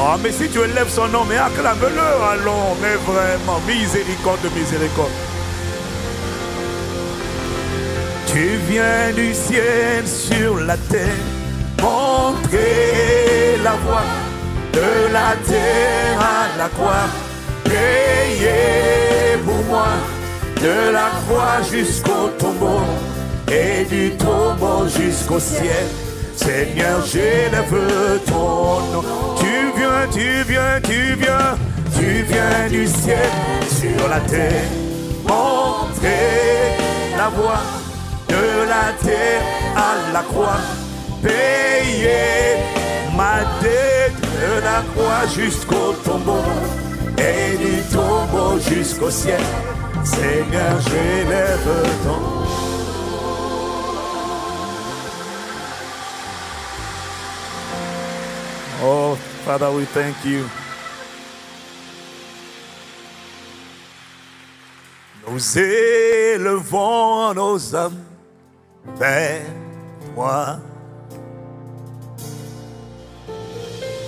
Oh, mais si tu élèves son nom, mais acclame-le, allons, mais vraiment, miséricorde, miséricorde. Tu viens du ciel sur la terre, montrer la voie de la terre à la croix, payer pour moi, de la croix jusqu'au tombeau, et du tombeau jusqu'au ciel. Seigneur, j'élève ton nom. Tu viens, tu viens, tu viens, tu viens du ciel sur la terre, montrer la voie de la terre à la croix, payer ma dette de la croix jusqu'au tombeau, et du tombeau jusqu'au ciel. Seigneur, j'élève ton nom. Oh, Father, we thank you. Nous élevons nos âmes vers toi.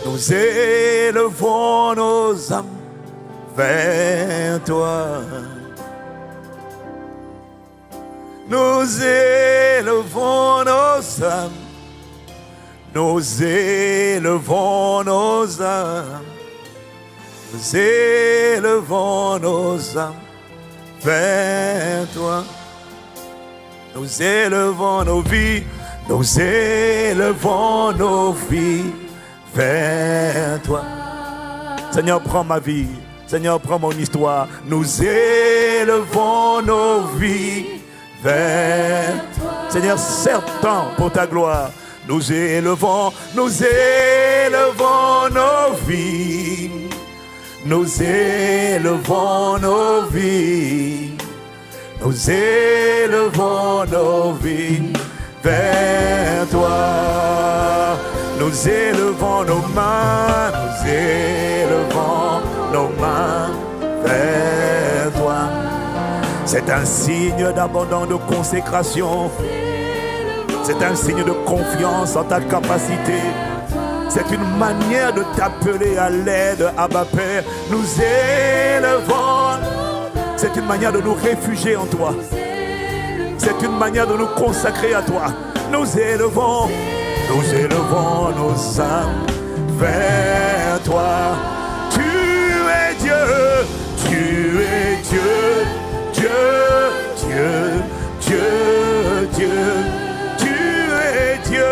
Nous élevons nos âmes vers toi. Nous élevons nos âmes. Nous élevons nos âmes, nous élevons nos âmes vers toi. Nous élevons nos vies, nous élevons nos vies vers toi. Seigneur, prends ma vie, Seigneur, prends mon histoire. Nous élevons nos vies vers toi. Seigneur, serre-t'en pour ta gloire. Nous élevons nos vies. Nous élevons nos vies. Nous élevons nos vies vers toi. Nous élevons nos mains. Nous élevons nos mains vers toi. C'est un signe d'abondance, de consécration. C'est un signe de confiance en ta capacité. C'est une manière de t'appeler à l'aide, Abba Père. Nous élevons. C'est une manière de nous réfugier en toi. C'est une manière de nous consacrer à toi. Nous élevons nos âmes vers toi. Tu es Dieu, tu es Dieu, Dieu, Dieu, Dieu, Dieu. Dieu,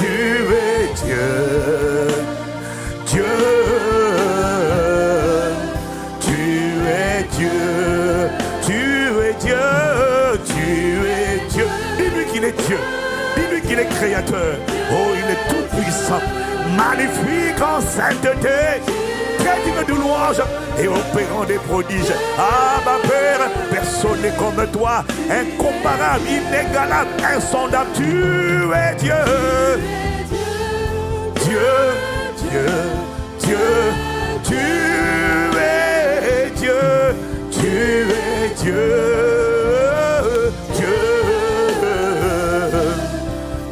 tu es Dieu, Dieu, tu es Dieu, tu es Dieu, tu es Dieu. Dis-lui qu'il est Dieu, dis-lui qu'il est créateur. Oh, il est tout puissant, magnifique en sainteté, digne de louange et opérant des prodiges. Ah, ma Père, personne n'est comme toi, incomparable, inégalable, insondable. Tu es Dieu, Dieu, Dieu, Dieu, tu es Dieu, tu es Dieu, Dieu,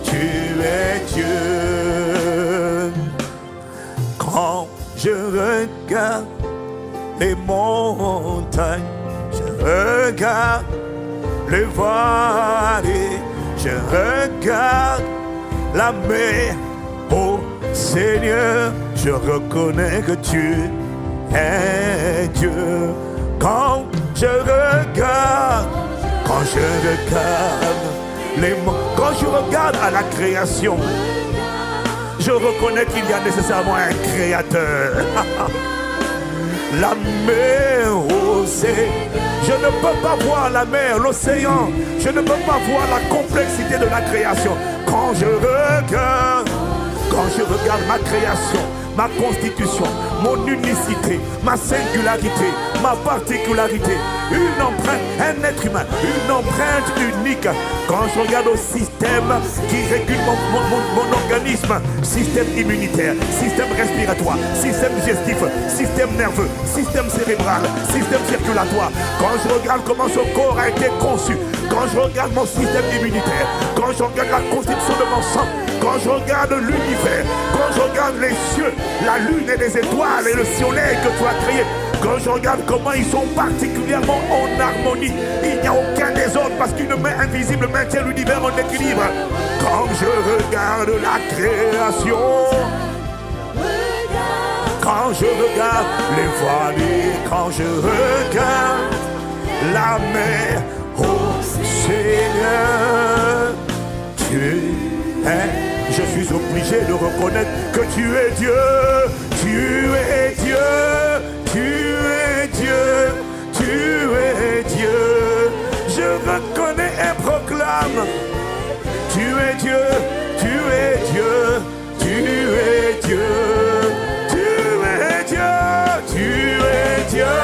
tu es Dieu. Quand je regarde les montagnes, je regarde les vallées, je regarde la mer. Oh Seigneur, je reconnais que tu es Dieu. Quand je regarde les mots, quand je regarde à la création, je reconnais qu'il y a nécessairement un créateur. La mer, oh, je ne peux pas voir la mer, l'océan. Je ne peux pas voir la complexité de la création. Quand je regarde ma création, ma constitution, mon unicité, ma singularité, ma particularité, une empreinte, un être humain, une empreinte unique. Quand je regarde au système qui régule mon organisme, système immunitaire, système respiratoire, système digestif, système nerveux, système cérébral, système circulatoire. Quand je regarde comment ce corps a été conçu, quand je regarde mon système immunitaire, quand je regarde la constitution de mon sang, quand quand je regarde l'univers, quand je regarde les cieux, la lune et les étoiles et le soleil que tu as créé, quand je regarde comment ils sont particulièrement en harmonie, il n'y a aucun désordre parce qu'une main invisible maintient l'univers en équilibre. Quand je regarde la création, quand je regarde les vallées, quand je regarde la mer, oh Seigneur, tu es, je suis obligé de reconnaître que tu es Dieu, tu es Dieu, tu es Dieu, tu es Dieu. Je reconnais et proclame, tu es Dieu, tu es Dieu, tu es Dieu, tu es Dieu, tu es Dieu.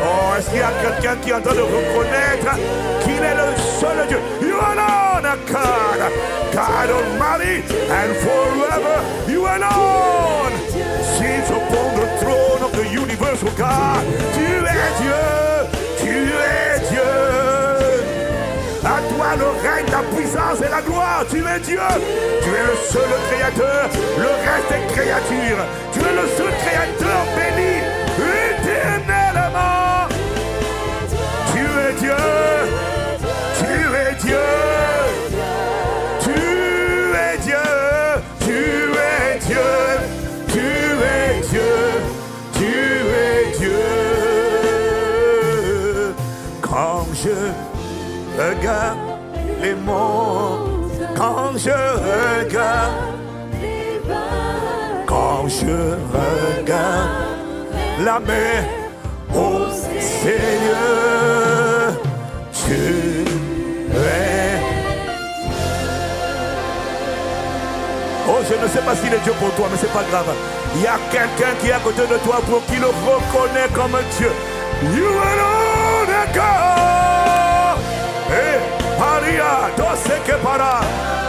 Oh, est-ce qu'il y a quelqu'un qui est en train de reconnaître qu'il est le seul Dieu? You alone are God, God Almighty, and forever you alone sits upon the throne of the universe, oh God. Tu es Dieu, tu es Dieu. À toi le règne, la puissance et la gloire. Tu es Dieu, tu es le seul créateur, le reste est créature. Tu es le seul créateur béni éternellement. Tu es Dieu, tu es Dieu, tu es Dieu, tu es Dieu, tu es Dieu, tu es Dieu. Quand je regarde les monts, quand je regarde, quand je regarde la mer, oh Seigneur, tu es. Oh, je ne sais pas s'il est Dieu pour toi, mais c'est pas grave. Il y a quelqu'un qui est à côté de toi pour qui le reconnaît comme Dieu. You alone are God. Hey, Maria, Dose que para.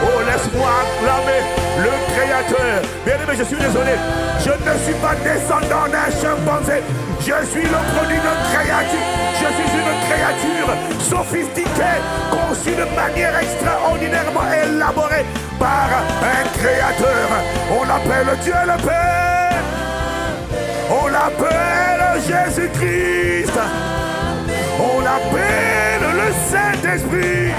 Oh, laisse-moi acclamer le Créateur. Bien aimé, je suis désolé. Je ne suis pas descendant d'un chimpanzé. Je suis le produit d'une créature. Je suis une créature sophistiquée, conçue de manière extraordinairement élaborée par un créateur. On l'appelle Dieu le Père. On l'appelle Jésus-Christ. On l'appelle le Saint-Esprit.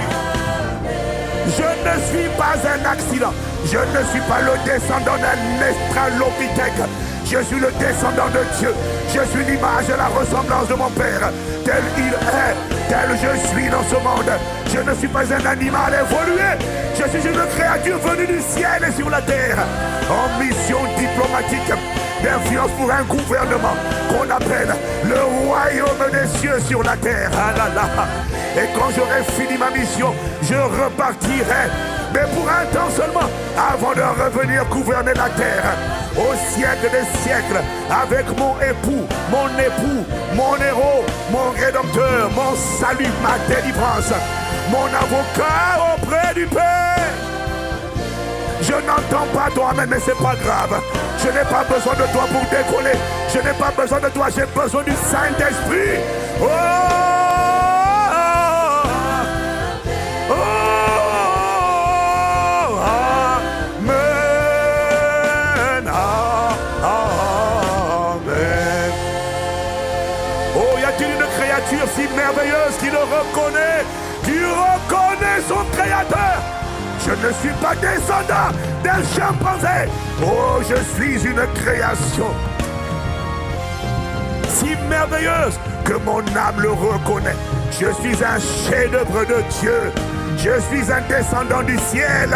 Je ne suis pas un accident. Je ne suis pas le descendant d'un Australopithèque. Je suis le descendant de Dieu. Je suis l'image et la ressemblance de mon Père. Tel il est, tel je suis dans ce monde. Je ne suis pas un animal évolué. Je suis une créature venue du ciel et sur la terre. En mission diplomatique d'influence pour un gouvernement qu'on appelle le royaume des cieux sur la terre. Ah là là. Et quand j'aurai fini ma mission, je repartirai, mais pour un temps seulement, avant de revenir gouverner la terre, au siècle des siècles, avec mon époux, mon héros, mon rédempteur, mon salut, ma délivrance, mon avocat auprès du Père. Je n'entends pas toi, mais c'est pas grave. Je n'ai pas besoin de toi pour décoller. Je n'ai pas besoin de toi, j'ai besoin du Saint-Esprit. Oh! Si merveilleuse qui le reconnaît, qui reconnaît son créateur. Je ne suis pas descendant d'un chimpanzé. Oh, je suis une création si merveilleuse que mon âme le reconnaît. Je suis un chef-d'œuvre de Dieu. Je suis un descendant du ciel.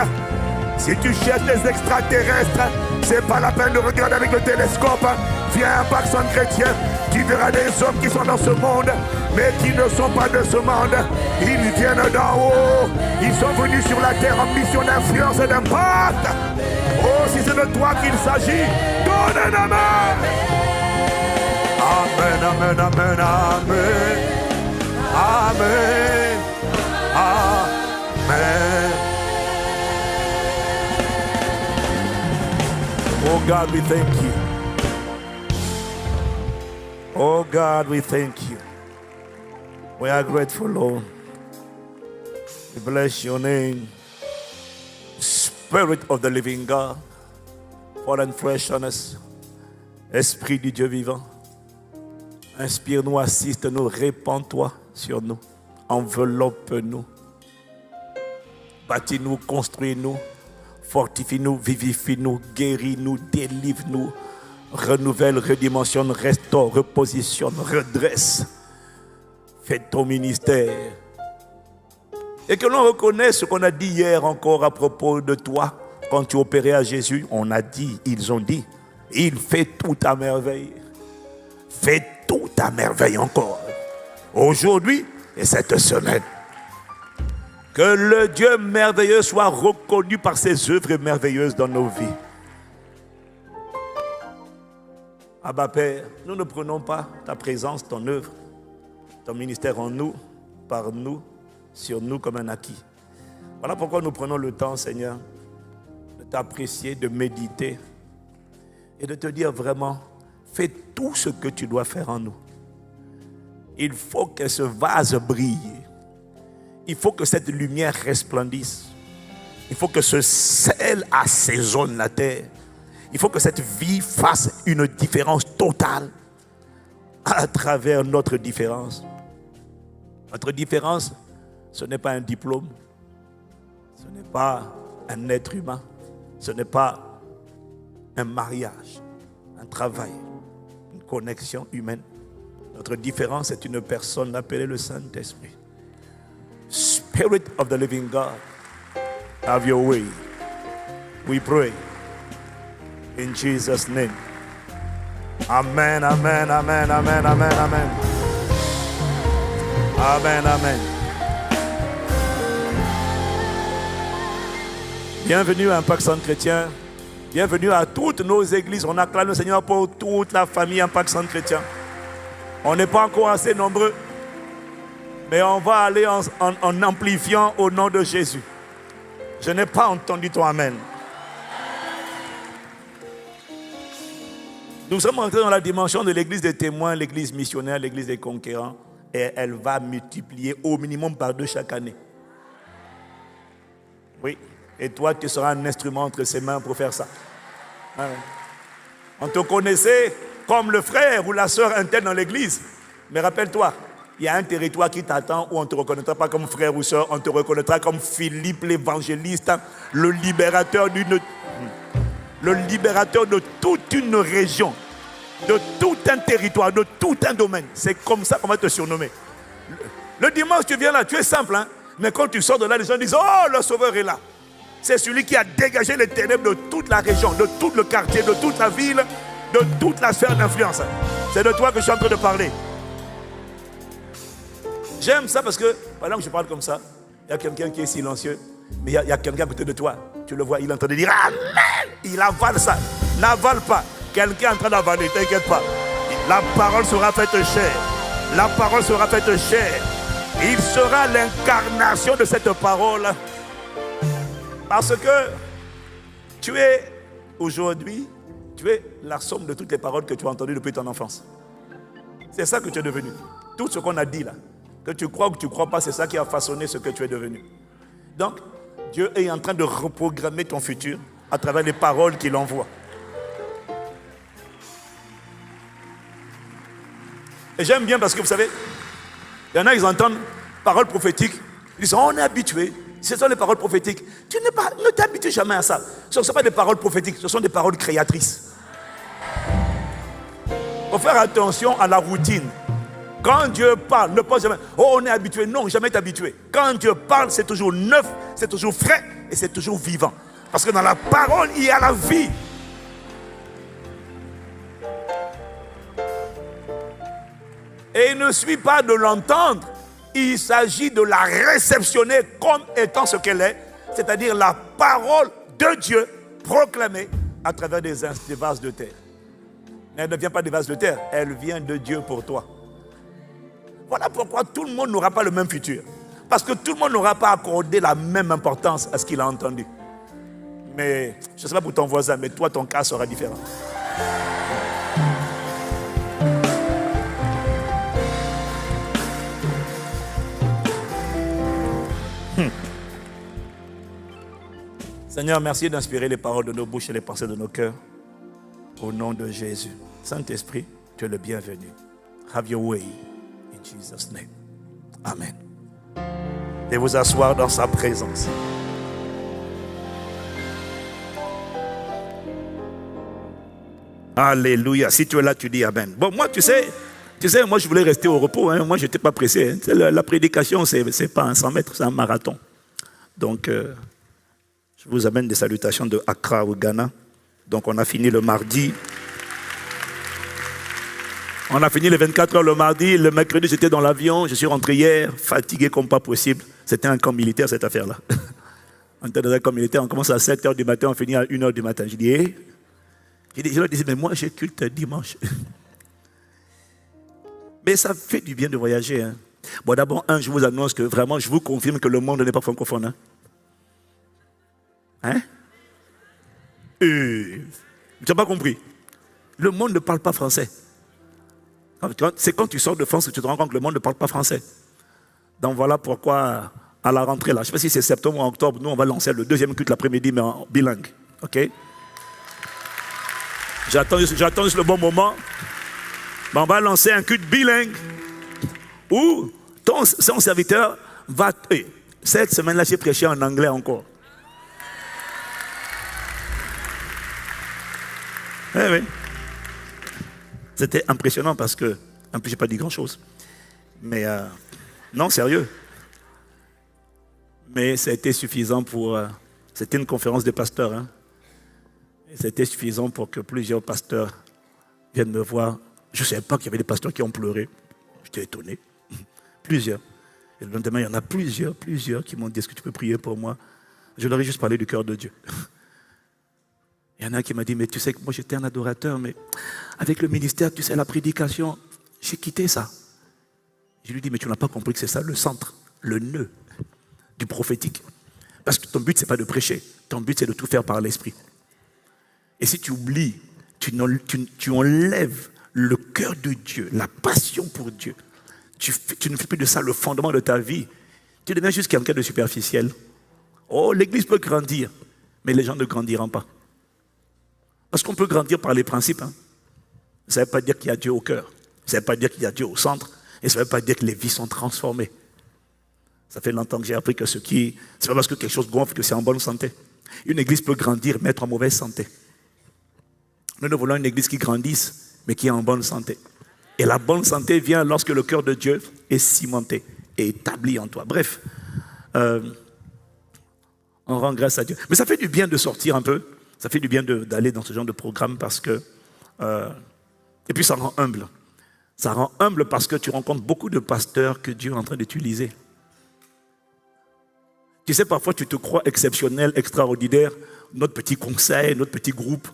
Si tu cherches les extraterrestres, c'est pas la peine de regarder avec le télescope. Viens à Pakistan chrétien, tu verras des hommes qui sont dans ce monde, mais qui ne sont pas de ce monde. Ils viennent d'en haut. Ils sont venus sur la terre en mission d'influence et d'impact. Oh, si c'est de toi qu'il s'agit, donne un amen. Amen, amen, amen, amen. Amen. Amen. Oh God, we thank you. Oh God, we thank you. We are grateful, Lord. We bless your name. Spirit of the living God, fall and fresh on us. Esprit du Dieu vivant, inspire-nous, assiste-nous, répands-toi sur nous, enveloppe-nous, bâtis-nous, construis-nous, fortifie-nous, vivifie-nous, guéris-nous, délivre-nous, renouvelle, redimensionne, restaure, repositionne, redresse. Fais ton ministère. Et que l'on reconnaisse ce qu'on a dit hier encore à propos de toi. Quand tu opérais à Jésus, on a dit, ils ont dit, il fait tout à merveille. Fais tout à merveille encore. Aujourd'hui et cette semaine. Que le Dieu merveilleux soit reconnu par ses œuvres merveilleuses dans nos vies. Abba Père, nous ne prenons pas ta présence, ton œuvre, ton ministère en nous, par nous, sur nous comme un acquis. Voilà pourquoi nous prenons le temps, Seigneur, de t'apprécier, de méditer et de te dire vraiment, fais tout ce que tu dois faire en nous. Il faut que ce vase brille. Il faut que cette lumière resplendisse. Il faut que ce sel assaisonne la terre. Il faut que cette vie fasse une différence totale à travers notre différence. Notre différence, ce n'est pas un diplôme. Ce n'est pas un être humain. Ce n'est pas un mariage, un travail, une connexion humaine. Notre différence est une personne appelée le Saint-Esprit. Spirit of the living God, have your way. We pray in Jesus' name. Amen, amen, amen, amen, amen, amen. Amen, amen. Bienvenue à Impact Centre Chrétien. Bienvenue à toutes nos églises. On acclame le Seigneur pour toute la famille Impact Centre Chrétien. On n'est pas encore assez nombreux, mais on va aller en amplifiant au nom de Jésus. Je n'ai pas entendu ton amen. Nous sommes entrés dans la dimension de l'église des témoins, l'église missionnaire, l'église des conquérants, et elle va multiplier au minimum par 2 chaque année. Oui, et toi tu seras un instrument entre ses mains pour faire ça. On te connaissait comme le frère ou la sœur interne dans l'église. Mais rappelle-toi, il y a un territoire qui t'attend où on ne te reconnaîtra pas comme frère ou sœur, on te reconnaîtra comme Philippe l'évangéliste, le libérateur de toute une région, de tout un territoire, de tout un domaine. C'est comme ça qu'on va te surnommer. Le dimanche, tu viens là, tu es simple, hein? Mais quand tu sors de là, les gens disent, oh, le Sauveur est là. C'est celui qui a dégagé les ténèbres de toute la région, de tout le quartier, de toute la ville, de toute la sphère d'influence. C'est de toi que je suis en train de parler. J'aime ça parce que, pendant que je parle comme ça, il y a quelqu'un qui est silencieux, mais il y a quelqu'un à côté de toi. Tu le vois, il est en train de dire Amen. Il avale ça. N'avale pas. Quelqu'un est en train d'avaler, t'inquiète pas. La parole sera faite chair. La parole sera faite chair. Il sera l'incarnation de cette parole. Parce que tu es aujourd'hui, tu es la somme de toutes les paroles que tu as entendues depuis ton enfance. C'est ça que tu es devenu. Tout ce qu'on a dit là, que tu crois ou que tu ne crois pas, c'est ça qui a façonné ce que tu es devenu. Donc, Dieu est en train de reprogrammer ton futur à travers les paroles qu'il envoie. Et j'aime bien parce que vous savez, il y en a, ils entendent paroles prophétiques, ils disent, on est habitué. Ce sont les paroles prophétiques. Ne t'habitue jamais à ça. Ce ne sont pas des paroles prophétiques, ce sont des paroles créatrices. Il faut faire attention à la routine. Quand Dieu parle, ne pense jamais, oh on est habitué. Non, jamais t'habitué. Quand Dieu parle, c'est toujours neuf, c'est toujours frais et c'est toujours vivant. Parce que dans la parole, il y a la vie. Et il ne suffit pas de l'entendre. Il s'agit de la réceptionner comme étant ce qu'elle est, c'est-à-dire la parole de Dieu proclamée à travers des vases de terre. Elle ne vient pas des vases de terre, elle vient de Dieu pour toi. Voilà pourquoi tout le monde n'aura pas le même futur. Parce que tout le monde n'aura pas accordé la même importance à ce qu'il a entendu. Mais, je ne sais pas pour ton voisin, mais toi, ton cas sera différent. Seigneur, merci d'inspirer les paroles de nos bouches et les pensées de nos cœurs. Au nom de Jésus. Saint-Esprit, tu es le bienvenu. Have your way in Jesus' name. Amen. Et vous asseoir dans sa présence. Alléluia. Si tu es là, tu dis Amen. Bon, moi, tu sais, moi, je voulais rester au repos. Hein. Moi, je n'étais pas pressé. Hein. La prédication, ce n'est pas un 100 mètres, c'est un marathon. Donc, je vous amène des salutations de Accra au Ghana. Donc, on a fini le mardi. On a fini les 24 heures le mardi. Le mercredi, j'étais dans l'avion. Je suis rentré hier, fatigué comme pas possible. C'était un camp militaire, cette affaire-là. On était dans un camp militaire. On commence à 7 heures du matin, on finit à 1 heure du matin. Je dis, hey. Je leur disais, mais moi, j'ai culte dimanche. Mais ça fait du bien de voyager. Hein. Bon, d'abord, je vous annonce que vraiment, je vous confirme que le monde n'est pas francophone. Hein? Tu n'as pas compris? Le monde ne parle pas français. C'est quand tu sors de France que tu te rends compte que le monde ne parle pas français. Donc voilà pourquoi, à la rentrée, là, je ne sais pas si c'est septembre ou octobre, nous, on va lancer le deuxième culte l'après-midi, mais en bilingue. OK? J'attends juste le bon moment. Mais on va lancer un culte bilingue où son serviteur va... cette semaine-là, j'ai prêché en anglais encore. Oui. C'était impressionnant parce que... En plus, je n'ai pas dit grand-chose. Mais non, sérieux. Mais ça a été suffisant pour... c'était une conférence des pasteurs. Hein. C'était suffisant pour que plusieurs pasteurs viennent me voir. Je ne savais pas qu'il y avait des pasteurs qui ont pleuré. J'étais étonné. Plusieurs. Et le lendemain, il y en a plusieurs qui m'ont dit, est-ce que tu peux prier pour moi? Je leur ai juste parlé du cœur de Dieu. Il y en a qui m'a dit, mais tu sais que moi j'étais un adorateur, mais avec le ministère, tu sais, la prédication, j'ai quitté ça. Je lui ai dit, mais tu n'as pas compris que c'est ça le centre, le nœud du prophétique. Parce que ton but, ce n'est pas de prêcher. Ton but, c'est de tout faire par l'esprit. Et si tu oublies, tu enlèves le cœur de Dieu, la passion pour Dieu. Tu ne fais plus de ça le fondement de ta vie. Tu deviens juste quelqu'un de superficiel. Oh, l'église peut grandir, mais les gens ne grandiront pas. Parce qu'on peut grandir par les principes. Hein. Ça ne veut pas dire qu'il y a Dieu au cœur. Ça ne veut pas dire qu'il y a Dieu au centre. Et ça ne veut pas dire que les vies sont transformées. Ça fait longtemps que j'ai appris que c'est pas parce que quelque chose gonfle que c'est en bonne santé. Une église peut grandir, mais être en mauvaise santé. Nous voulons une église qui grandisse, mais qui est en bonne santé. Et la bonne santé vient lorsque le cœur de Dieu est cimenté et établi en toi. Bref, on rend grâce à Dieu. Mais ça fait du bien de sortir un peu. Ça fait du bien d'aller dans ce genre de programme parce que... et puis ça rend humble. Ça rend humble parce que tu rencontres beaucoup de pasteurs que Dieu est en train d'utiliser. Tu sais, parfois tu te crois exceptionnel, extraordinaire. Notre petit conseil, notre petit groupe,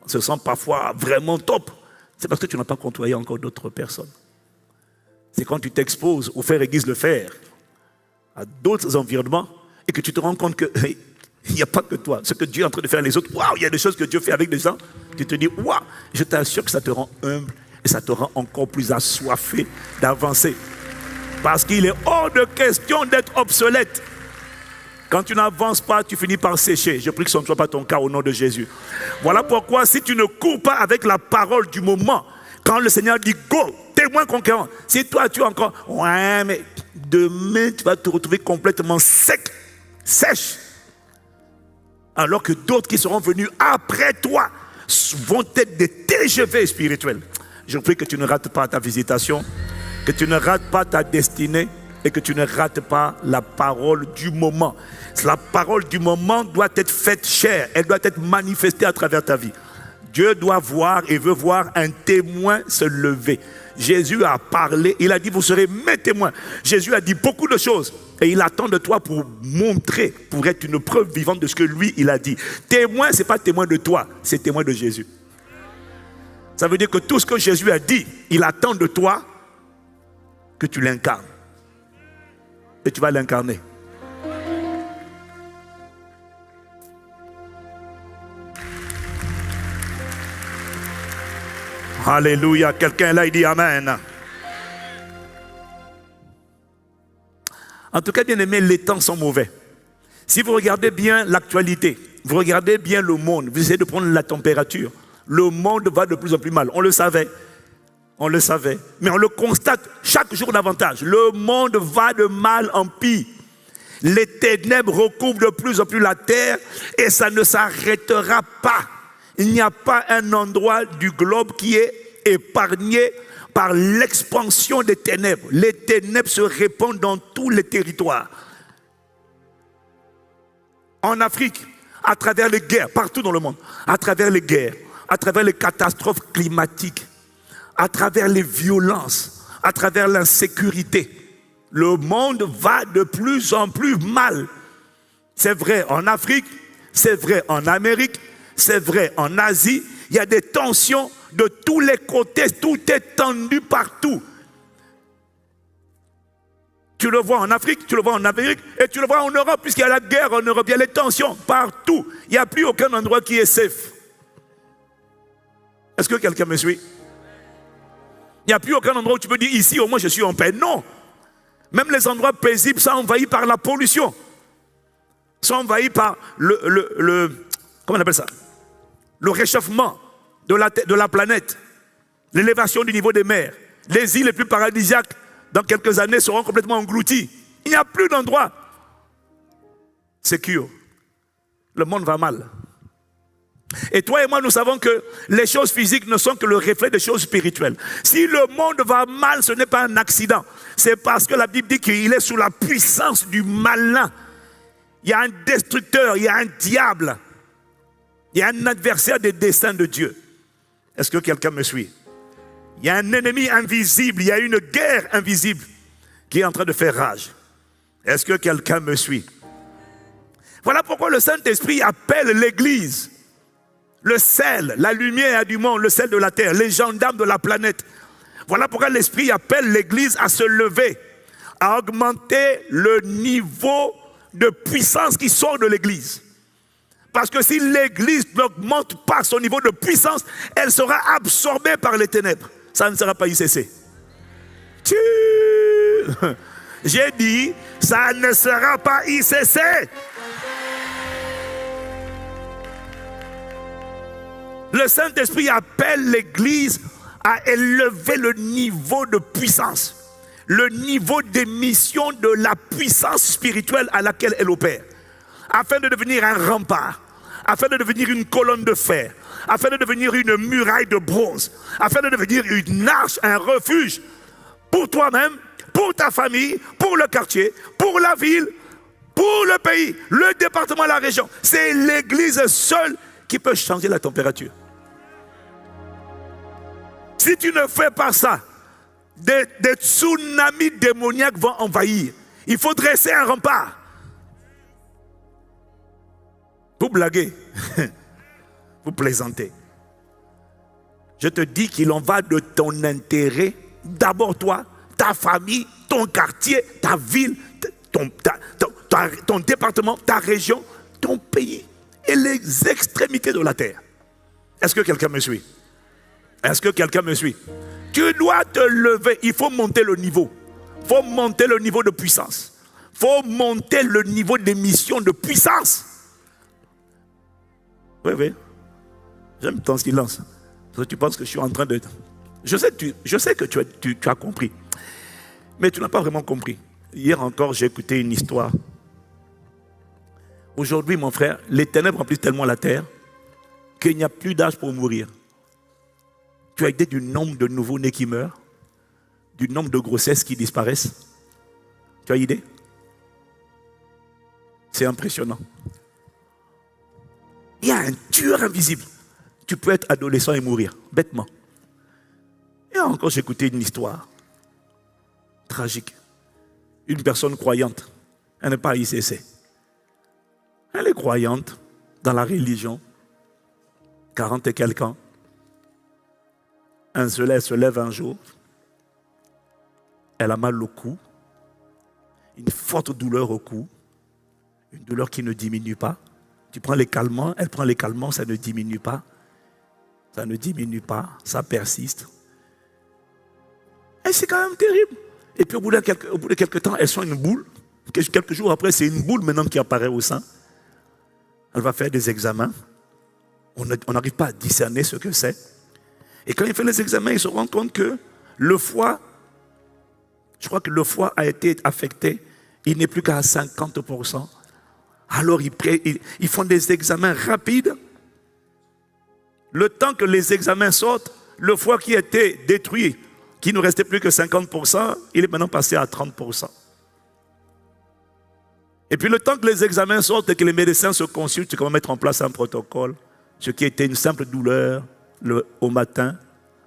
on se sent parfois vraiment top. C'est parce que tu n'as pas côtoyé encore d'autres personnes. C'est quand tu t'exposes au faire église le faire, à d'autres environnements, et que tu te rends compte que il n'y a pas que toi. Ce que Dieu est en train de faire les autres, waouh, il y a des choses que Dieu fait avec des gens. Tu te dis, waouh, je t'assure que ça te rend humble et ça te rend encore plus assoiffé d'avancer. Parce qu'il est hors de question d'être obsolète. Quand tu n'avances pas, tu finis par sécher. Je prie que ce ne soit pas ton cas au nom de Jésus. Voilà pourquoi si tu ne cours pas avec la parole du moment, quand le Seigneur dit go, témoin conquérant, si toi tu es encore, ouais, mais demain tu vas te retrouver complètement sec, sèche. Alors que d'autres qui seront venus après toi vont être des TGV spirituels. Je prie que tu ne rates pas ta visitation, que tu ne rates pas ta destinée et que tu ne rates pas la parole du moment. La parole du moment doit être faite chair, elle doit être manifestée à travers ta vie. Dieu doit voir et veut voir un témoin se lever. Jésus a parlé, il a dit vous serez mes témoins. Jésus a dit beaucoup de choses et il attend de toi pour montrer, pour être une preuve vivante de ce que lui il a dit. Témoin, ce n'est pas témoin de toi, c'est témoin de Jésus. Ça veut dire que tout ce que Jésus a dit, il attend de toi que tu l'incarnes. Et tu vas l'incarner. Alléluia. Quelqu'un là, il dit Amen. En tout cas, bien aimé, les temps sont mauvais. Si vous regardez bien l'actualité, vous regardez bien le monde, vous essayez de prendre la température. Le monde va de plus en plus mal. On le savait. On le savait. Mais on le constate chaque jour davantage. Le monde va de mal en pis. Les ténèbres recouvrent de plus en plus la terre et ça ne s'arrêtera pas. Il n'y a pas un endroit du globe qui est épargné par l'expansion des ténèbres. Les ténèbres se répandent dans tous les territoires. En Afrique, à travers les guerres, partout dans le monde, à travers les guerres, à travers les catastrophes climatiques, à travers les violences, à travers l'insécurité, le monde va de plus en plus mal. C'est vrai en Afrique, c'est vrai en Amérique, c'est vrai en Asie. Il y a des tensions de tous les côtés, tout est tendu partout. Tu le vois en Afrique, tu le vois en Amérique et tu le vois en Europe, puisqu'il y a la guerre en Europe, il y a les tensions partout. Il n'y a plus aucun endroit qui est safe. Est-ce que quelqu'un me suit? Il n'y a plus aucun endroit où tu peux dire ici au moins je suis en paix. Non. Même les endroits paisibles sont envahis par la pollution. Sont envahis par comment on appelle ça? Le réchauffement de la planète. L'élévation du niveau des mers. Les îles les plus paradisiaques dans quelques années seront complètement englouties. Il n'y a plus d'endroit sécure. Le monde va mal. Et toi et moi, nous savons que les choses physiques ne sont que le reflet des choses spirituelles. Si le monde va mal, ce n'est pas un accident. C'est parce que la Bible dit qu'il est sous la puissance du malin. Il y a un destructeur, il y a un diable. Il y a un adversaire des desseins de Dieu. Est-ce que quelqu'un me suit? Il y a un ennemi invisible, il y a une guerre invisible qui est en train de faire rage. Est-ce que quelqu'un me suit? Voilà pourquoi le Saint-Esprit appelle l'Église le sel, la lumière du monde, le sel de la terre, les gendarmes de la planète. Voilà pourquoi l'Esprit appelle l'Église à se lever, à augmenter le niveau de puissance qui sort de l'Église. Parce que si l'Église n'augmente pas son niveau de puissance, elle sera absorbée par les ténèbres. Ça ne sera pas ICC. J'ai dit, ça ne sera pas ICC. Le Saint-Esprit appelle l'Église à élever le niveau de puissance, le niveau d'émission de la puissance spirituelle à laquelle elle opère, afin de devenir un rempart, afin de devenir une colonne de fer, afin de devenir une muraille de bronze, afin de devenir une arche, un refuge pour toi-même, pour ta famille, pour le quartier, pour la ville, pour le pays, le département, la région. C'est l'Église seule qui peut changer la température. Si tu ne fais pas ça, des tsunamis démoniaques vont envahir. Il faut dresser un rempart. Vous blaguez. Vous plaisantez. Je te dis qu'il en va de ton intérêt. D'abord toi, ta famille, ton quartier, ta ville, ton département, ta région, ton pays et les extrémités de la terre. Est-ce que quelqu'un me suit? Est-ce que quelqu'un me suit? Tu dois te lever, il faut monter le niveau. Il faut monter le niveau de puissance. Il faut monter le niveau d'émission de puissance. Oui, oui. J'aime ton silence. Parce que tu penses que je suis en train de... Je sais que tu as compris. Mais tu n'as pas vraiment compris. Hier encore, j'ai écouté une histoire. Aujourd'hui, mon frère, les ténèbres remplissent tellement la terre qu'il n'y a plus d'âge pour mourir. Tu as idée du nombre de nouveaux-nés qui meurent, du nombre de grossesses qui disparaissent? Tu as idée? C'est impressionnant. Il y a un tueur invisible. Tu peux être adolescent et mourir, bêtement. Et encore, j'ai écouté une histoire tragique. Une personne croyante, elle n'est pas ICC. Elle est croyante dans la religion, 40 et quelques ans. Elle se lève un jour, elle a mal au cou, une forte douleur au cou, une douleur qui ne diminue pas. Tu prends les calmants, elle prend les calmants, ça ne diminue pas. Ça ne diminue pas, ça persiste. Et c'est quand même terrible. Et puis au bout de quelques temps, elle sent une boule. Quelques jours après, c'est une boule maintenant qui apparaît au sein. Elle va faire des examens. On n'arrive pas à discerner ce que c'est. Et quand il fait les examens, il se rend compte que le foie, je crois que le foie a été affecté. Il n'est plus qu'à 50%. Alors ils font des examens rapides. Le temps que les examens sortent, le foie qui était détruit, qui ne restait plus que 50%, il est maintenant passé à 30%. Et puis le temps que les examens sortent et que les médecins se consultent, comment mettre en place un protocole, ce qui était une simple douleur au matin,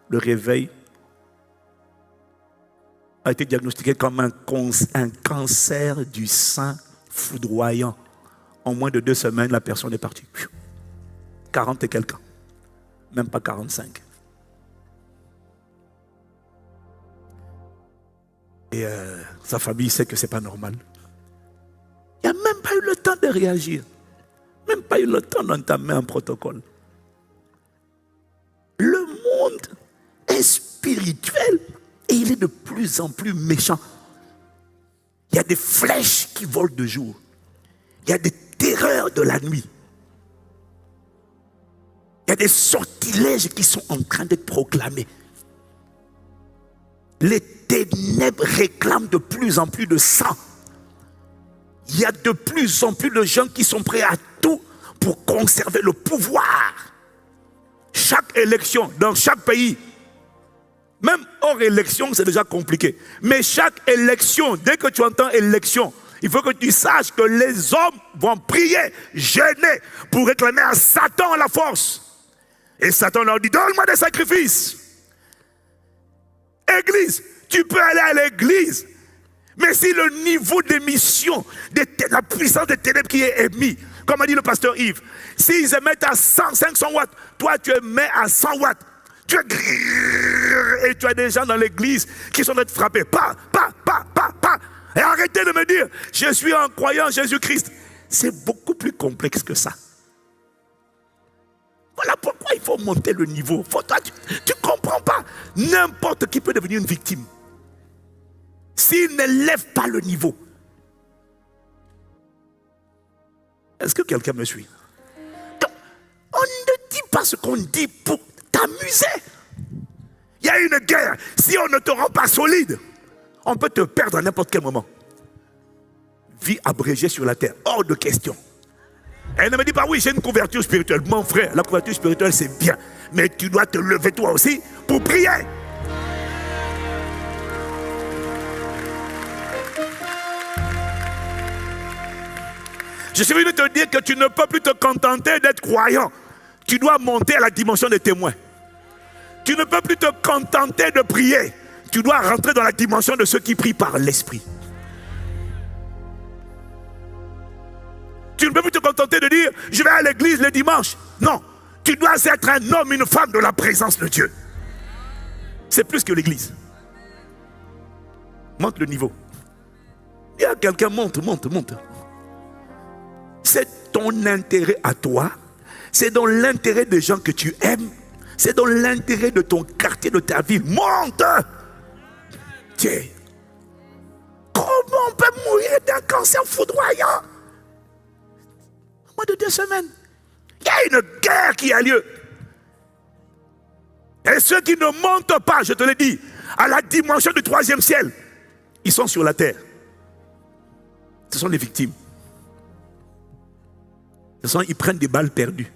le réveil, a été diagnostiqué comme un cancer du sein foudroyant. En moins de 2 semaines, la personne est partie. 40 et quelques ans. Même pas 45. Et sa famille sait que ce n'est pas normal. Il n'y a même pas eu le temps de réagir. Même pas eu le temps d'entamer un protocole. Le monde est spirituel et il est de plus en plus méchant. Il y a des flèches qui volent de jour. Il y a des terreurs de la nuit. Il y a des sortilèges qui sont en train d'être proclamés. Les ténèbres réclament de plus en plus de sang. Il y a de plus en plus de gens qui sont prêts à tout pour conserver le pouvoir. Chaque élection, dans chaque pays, même hors élection, c'est déjà compliqué. Mais chaque élection, dès que tu entends élection, il faut que tu saches que les hommes vont prier, jeûner pour réclamer à Satan la force. Et Satan leur dit, donne-moi des sacrifices. Église, tu peux aller à l'église. Mais si le niveau d'émission, la puissance des ténèbres qui est émis, comme a dit le pasteur Yves, s'ils émettent à 100, 500 watts, toi tu émets à 100 watts. Tu es et tu as des gens dans l'église qui sont en train de frapper. Pas. Et arrêtez de me dire, je suis un croyant en Jésus-Christ. C'est beaucoup plus complexe que ça. Voilà pourquoi il faut monter le niveau. Tu ne comprends pas. N'importe qui peut devenir une victime. S'il ne lève pas le niveau. Est-ce que quelqu'un me suit? Donc, on ne dit pas ce qu'on dit pour t'amuser. Il y a une guerre. Si on ne te rend pas solide, on peut te perdre à n'importe quel moment. Vie abrégée sur la terre. Hors de question. Elle ne me dit pas, oui, j'ai une couverture spirituelle. Mon frère, la couverture spirituelle, c'est bien. Mais tu dois te lever toi aussi pour prier. Je suis venu te dire que tu ne peux plus te contenter d'être croyant. Tu dois monter à la dimension des témoins. Tu ne peux plus te contenter de prier. Tu dois rentrer dans la dimension de ceux qui prient par l'esprit. Tu ne peux plus te contenter de dire, je vais à l'église le dimanche. Non, tu dois être un homme, une femme de la présence de Dieu. C'est plus que l'église. Monte le niveau. Il y a quelqu'un, monte. C'est ton intérêt à toi. C'est dans l'intérêt des gens que tu aimes. C'est dans l'intérêt de ton quartier, de ta ville. Monte! Tiens. Comment on peut mourir d'un cancer foudroyant? Au moins de 2 semaines. Il y a une guerre qui a lieu. Et ceux qui ne montent pas, je te l'ai dit, à la dimension du 3e ciel, ils sont sur la terre. Ce sont les victimes. Ils prennent des balles perdues.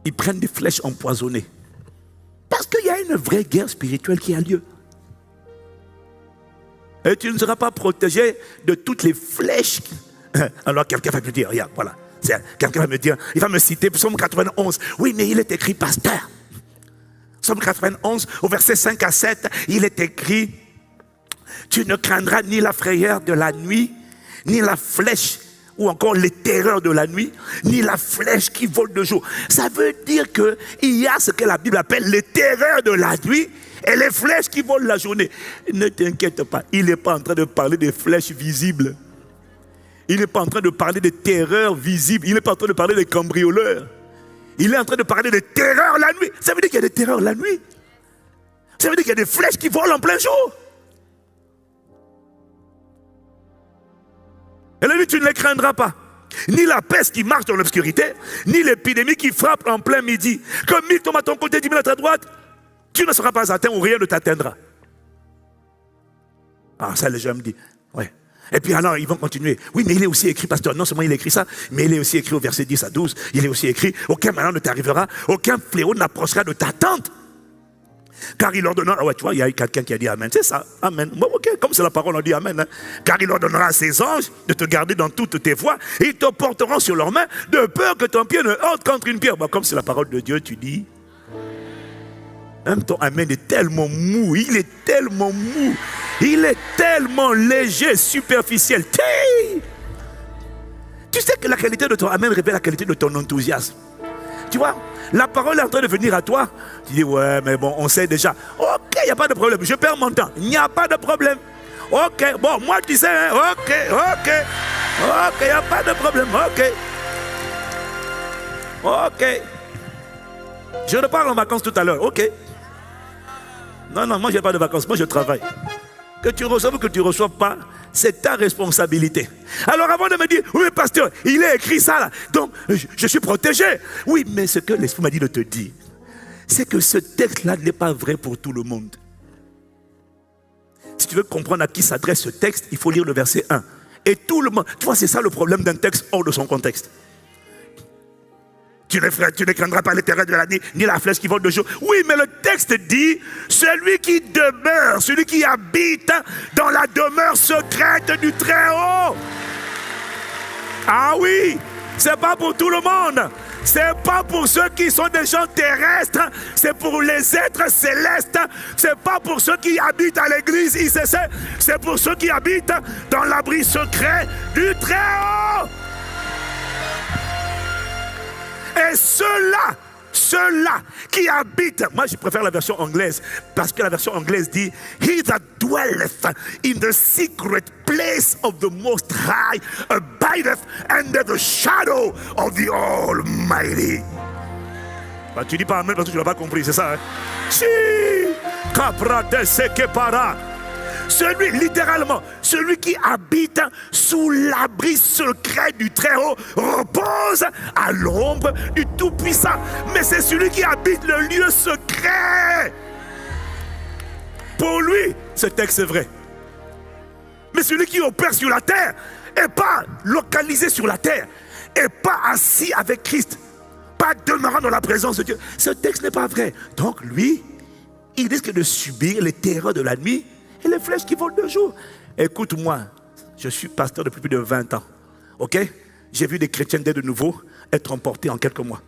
Ils prennent des flèches empoisonnées. Parce qu'il y a une vraie guerre spirituelle qui a lieu. Et tu ne seras pas protégé de toutes les flèches. Alors quelqu'un va me dire, regarde, voilà. Quelqu'un va me dire, il va me citer Psaume 91. Oui, mais il est écrit pasteur. Psaume 91, au verset 5 à 7, il est écrit, tu ne craindras ni la frayeur de la nuit, ni la flèche, ou encore les terreurs de la nuit, ni la flèche qui vole de jour. Ça veut dire qu'il y a ce que la Bible appelle les terreurs de la nuit et les flèches qui volent la journée. Ne t'inquiète pas, il n'est pas en train de parler des flèches visibles. Il n'est pas en train de parler des terreurs visibles. Il n'est pas en train de parler des cambrioleurs. Il est en train de parler des terreurs la nuit. Ça veut dire qu'il y a des terreurs la nuit. Ça veut dire qu'il y a des flèches qui volent en plein jour. Elle a dit, tu ne les craindras pas. ni la peste qui marche dans l'obscurité, ni l'épidémie qui frappe en plein midi. Comme 1000 tombent à ton côté, 10 000 à ta droite, tu ne seras pas atteint ou rien ne t'atteindra. Ah, ça les gens me disent, ouais. Et puis alors, ils vont continuer. Oui, mais il est aussi écrit, pasteur, non seulement il est écrit ça, mais il est aussi écrit au verset 10 à 12, il est aussi écrit, aucun malheur ne t'arrivera, aucun fléau n'approchera de ta tente. Car il ordonnera, ah ouais, tu vois, il y a quelqu'un qui a dit Amen, c'est ça, Amen. Bon, ok, comme c'est la parole, on dit Amen. Hein. Car il ordonnera à ses anges de te garder dans toutes tes voies, et ils te porteront sur leurs mains, de peur que ton pied ne heurte contre une pierre. Bon, comme c'est la parole de Dieu, tu dis, même ton Amen est tellement mou, il est tellement mou, il est tellement léger, superficiel. Tu sais que la qualité de ton Amen révèle la qualité de ton enthousiasme. Tu vois, la parole est en train de venir à toi. Tu dis, ouais, mais bon, on sait déjà. Ok, il n'y a pas de problème, je perds mon temps. Il n'y a pas de problème. Ok, bon, moi tu sais, hein? Ok, il n'y a pas de problème, ok. Je repars en vacances tout à l'heure, ok. Non, moi je n'ai pas de vacances, moi je travaille. Que tu reçoives ou que tu ne reçoives pas, c'est ta responsabilité. Alors avant de me dire, oui pasteur, il est écrit ça là, donc je suis protégé. Oui, mais ce que l'Esprit m'a dit de te dire, c'est que ce texte-là n'est pas vrai pour tout le monde. Si tu veux comprendre à qui s'adresse ce texte, il faut lire le verset 1. Et tout le monde, tu vois, c'est ça le problème d'un texte hors de son contexte. Tu ne craindras pas les terreurs de la nuit, ni la flèche qui vole de jour. Oui, mais le texte dit, celui qui demeure, celui qui habite dans la demeure secrète du Très-Haut. Ah oui, c'est pas pour tout le monde. C'est pas pour ceux qui sont des gens terrestres, c'est pour les êtres célestes. C'est pas pour ceux qui habitent à l'église ICC, c'est pour ceux qui habitent dans l'abri secret du Très-Haut. Et ceux-là qui habitent, moi je préfère la version anglaise, parce que la version anglaise dit, He that dwelleth in the secret place of the Most High abideth under the shadow of the Almighty. Bah, tu dis pas Amen parce que tu n'as pas compris, c'est ça, hein? Si, capra de sekepara. Celui, littéralement, celui qui habite sous l'abri secret du Très-Haut repose à l'ombre du Tout-Puissant. Mais c'est celui qui habite le lieu secret. Pour lui, ce texte est vrai. Mais celui qui opère sur la terre n'est pas localisé sur la terre, n'est pas assis avec Christ, pas demeurant dans la présence de Dieu. Ce texte n'est pas vrai. Donc lui, il risque de subir les terreurs de la nuit et les flèches qui volent de jour. Écoute-moi, je suis pasteur depuis plus de 20 ans. Ok? J'ai vu des chrétiens dès de nouveau être emportés en quelques mois.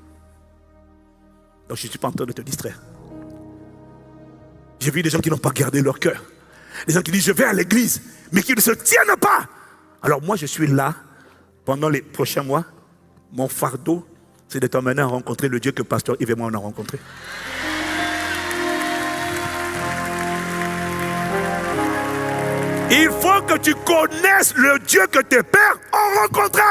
Donc je ne suis pas en train de te distraire. J'ai vu des gens qui n'ont pas gardé leur cœur. Des gens qui disent je vais à l'église, mais qui ne se tiennent pas. Alors moi je suis là, pendant les prochains mois, mon fardeau, c'est de t'emmener à rencontrer le Dieu que pasteur Yves et moi on a rencontré. Il faut que tu connaisses le Dieu que tes pères ont rencontré.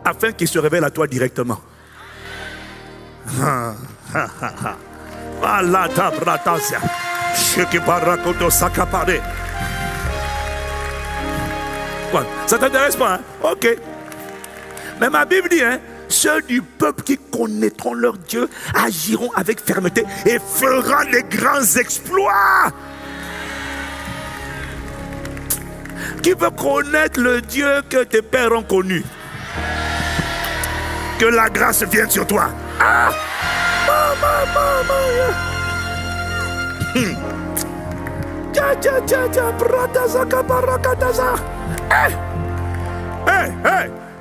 Afin qu'il se révèle à toi directement. Ça t'intéresse pas, hein? Ok. Mais ma Bible dit, hein, ceux du peuple qui connaîtront leur Dieu agiront avec fermeté et feront les grands exploits. Qui veut connaître le Dieu que tes pères ont connu? Que la grâce vienne sur toi. Ah!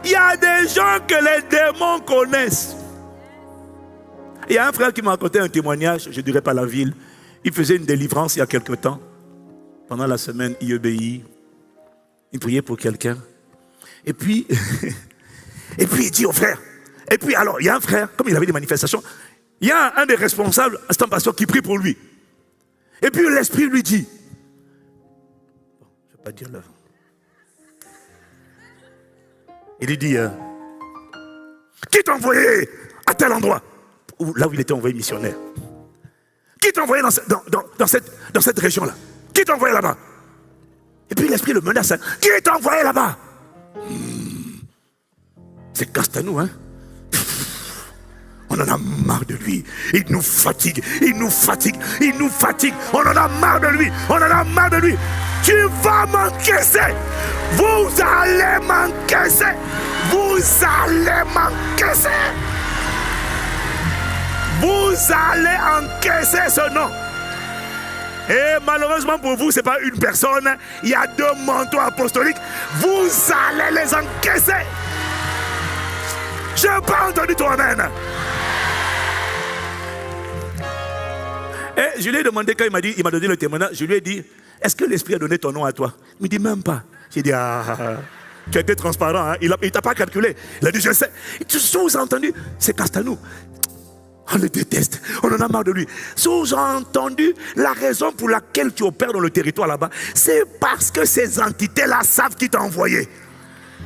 Il y a des gens que les démons connaissent. Il y a un frère qui m'a raconté un témoignage, je ne dirais pas la ville. Il faisait une délivrance il y a quelque temps. Pendant la semaine IEBI, il priait pour quelqu'un. Et puis il dit au frère. Et puis alors, il y a un frère, comme il avait des manifestations, il y a un des responsables, c'est un pasteur qui prie pour lui. Et puis l'esprit lui dit, je ne vais pas dire là. Il lui dit, qui t'a envoyé à tel endroit? Là où il était envoyé missionnaire. Qui t'a envoyé dans cette région-là? Qui t'a envoyé là-bas? Et puis l'esprit le menace. Qui t'a envoyé là-bas? C'est Castanou, hein? On en a marre de lui. Il nous fatigue, il nous fatigue, il nous fatigue. On en a marre de lui, on en a marre de lui. Tu vas m'encaisser. Vous allez m'encaisser. Vous allez m'encaisser. Vous allez encaisser ce nom. Et malheureusement pour vous, ce n'est pas une personne. Il y a 2 manteaux apostoliques. Vous allez les encaisser. Je n'ai pas entendu ton amen. Et je lui ai demandé, quand il m'a donné le témoignage, je lui ai dit, est-ce que l'Esprit a donné ton nom à toi? Il me dit même pas. J'ai dit, tu as été transparent, hein? Il ne t'a pas calculé. Il a dit, je sais. Tu sous-entendu, c'est Castanou. On le déteste, on en a marre de lui. Sous-entendu, la raison pour laquelle tu opères dans le territoire là-bas, c'est parce que ces entités-là savent qui t'a envoyé.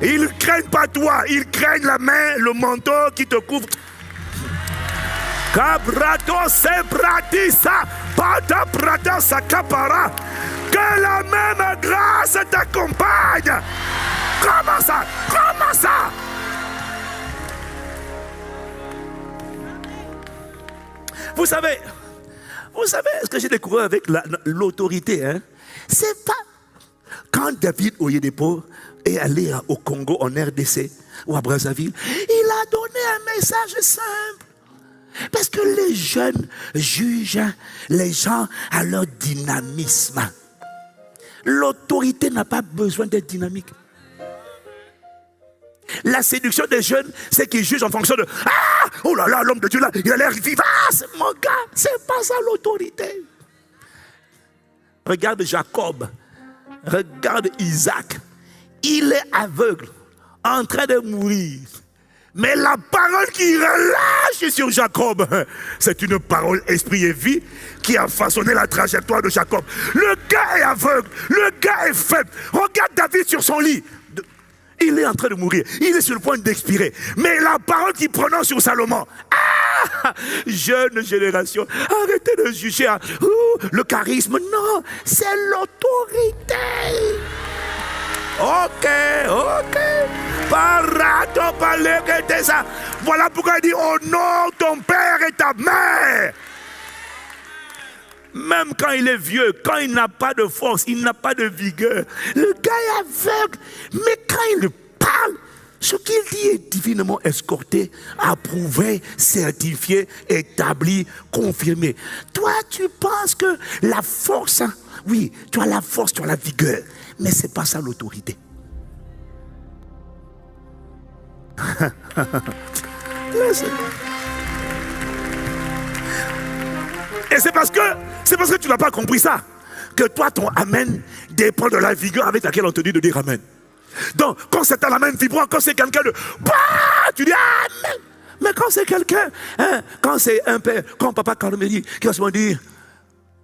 Ils ne craignent pas toi, ils craignent la main, le manteau qui te couvre. Cabrato sebratisa, pada prada sakapara. Que la même grâce t'accompagne. Comment ça? Comment ça? Vous savez ce que j'ai découvert avec l'autorité, hein? C'est pas quand David Oyedepo est allé au Congo, en RDC ou à Brazzaville, il a donné un message simple. Parce que les jeunes jugent les gens à leur dynamisme. L'autorité n'a pas besoin d'être dynamique. La séduction des jeunes, c'est qu'ils jugent en fonction de « Ah, oh là là, l'homme de Dieu là, il a l'air vivace, mon gars. » C'est pas ça l'autorité. Regarde Jacob. Regarde Isaac. Il est aveugle, en train de mourir. Mais la parole qui relâche sur Jacob, c'est une parole esprit et vie qui a façonné la trajectoire de Jacob. Le gars est aveugle, le gars est faible. Regarde David sur son lit. Il est en train de mourir, il est sur le point d'expirer. Mais la parole qu'il prononce sur Salomon, jeune génération, arrêtez de juger le charisme. Non, c'est l'autorité. Ok. Parato palekete ça. Voilà pourquoi il dit honore ton père et ta mère. Même quand il est vieux, quand il n'a pas de force, il n'a pas de vigueur, le gars est aveugle. Mais quand il parle, ce qu'il dit est divinement escorté, approuvé, certifié, établi, confirmé. Toi, tu penses que la force, oui, tu as la force, tu as la vigueur, mais ce n'est pas ça l'autorité. Et c'est parce que tu n'as pas compris ça que toi, ton amen dépend de la vigueur avec laquelle on te dit de dire amen. Donc, quand c'est un amen vibrant, quand c'est quelqu'un de tu dis amen. Mais quand c'est quelqu'un, quand c'est un père, quand papa Carmélie, qui va souvent dire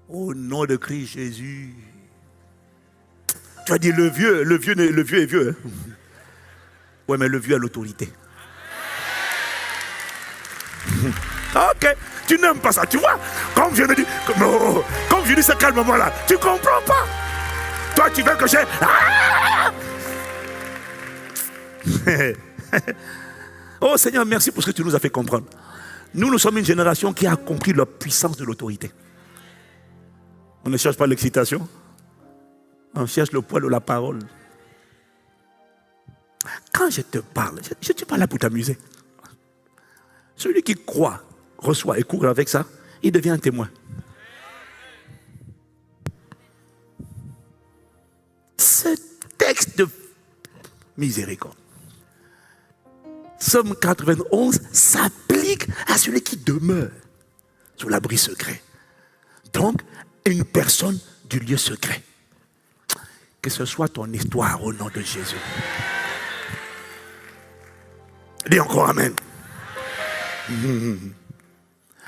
au nom de Christ Jésus. Tu as dit le vieux est vieux. Hein? Ouais, mais le vieux a l'autorité. Ok, tu n'aimes pas ça, tu vois. Comme je dis, comme je dis ce calmement là, tu comprends pas. Toi, tu veux que j'ai... Oh Seigneur, merci pour ce que tu nous as fait comprendre. Nous sommes une génération qui a compris la puissance de l'autorité. On ne cherche pas l'excitation. On cherche le poids de la parole. Quand je te parle, je ne suis pas là pour t'amuser. Celui qui croit, reçoit et court avec ça, il devient un témoin. Ce texte de miséricorde, Psaume 91, s'applique à celui qui demeure sous l'abri secret. Donc, une personne du lieu secret. Que ce soit ton histoire au nom de Jésus. Dis encore amen.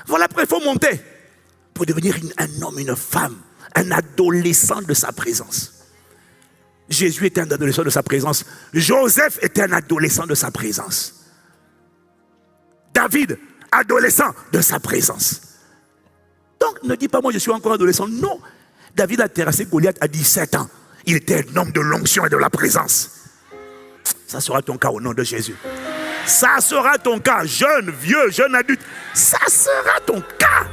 Voilà, après il faut monter pour devenir un homme, une femme, un adolescent de sa présence. Jésus était un adolescent de sa présence. Joseph était un adolescent de sa présence. David, adolescent de sa présence. Donc ne dis pas moi je suis encore adolescent. Non, David a terrassé Goliath à 17 ans. Il était un homme de l'onction et de la présence. Ça sera ton cas au nom de Jésus. Ça sera ton cas, jeune, vieux, jeune adulte. Ça sera ton cas.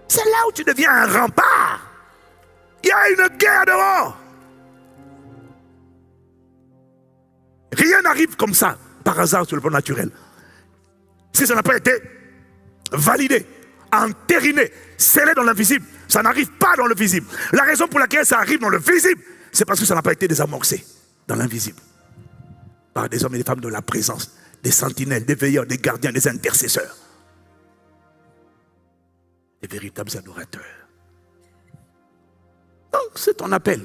C'est là où tu deviens un rempart. Il y a une guerre dehors. Rien n'arrive comme ça, par hasard sur le plan naturel. Si ça n'a pas été validé, entériné, scellé dans l'invisible, ça n'arrive pas dans le visible. La raison pour laquelle ça arrive dans le visible, c'est parce que ça n'a pas été désamorcé dans l'invisible. Par des hommes et des femmes de la présence, des sentinelles, des veilleurs, des gardiens, des intercesseurs. Des véritables adorateurs. Donc, c'est ton appel.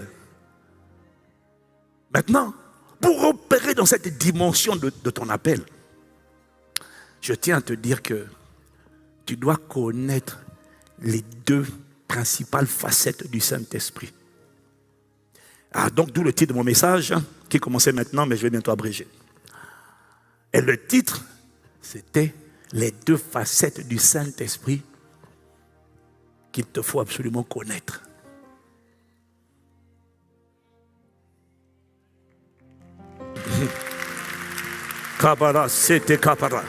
Maintenant, pour opérer dans cette dimension de ton appel, je tiens à te dire que tu dois connaître les deux principales facettes du Saint-Esprit. Donc, d'où le titre de mon message, qui commençait maintenant, mais je vais bientôt abréger. Et le titre, c'était « Les deux facettes du Saint-Esprit qu'il te faut absolument connaître ». Kabara, c'était Kabara.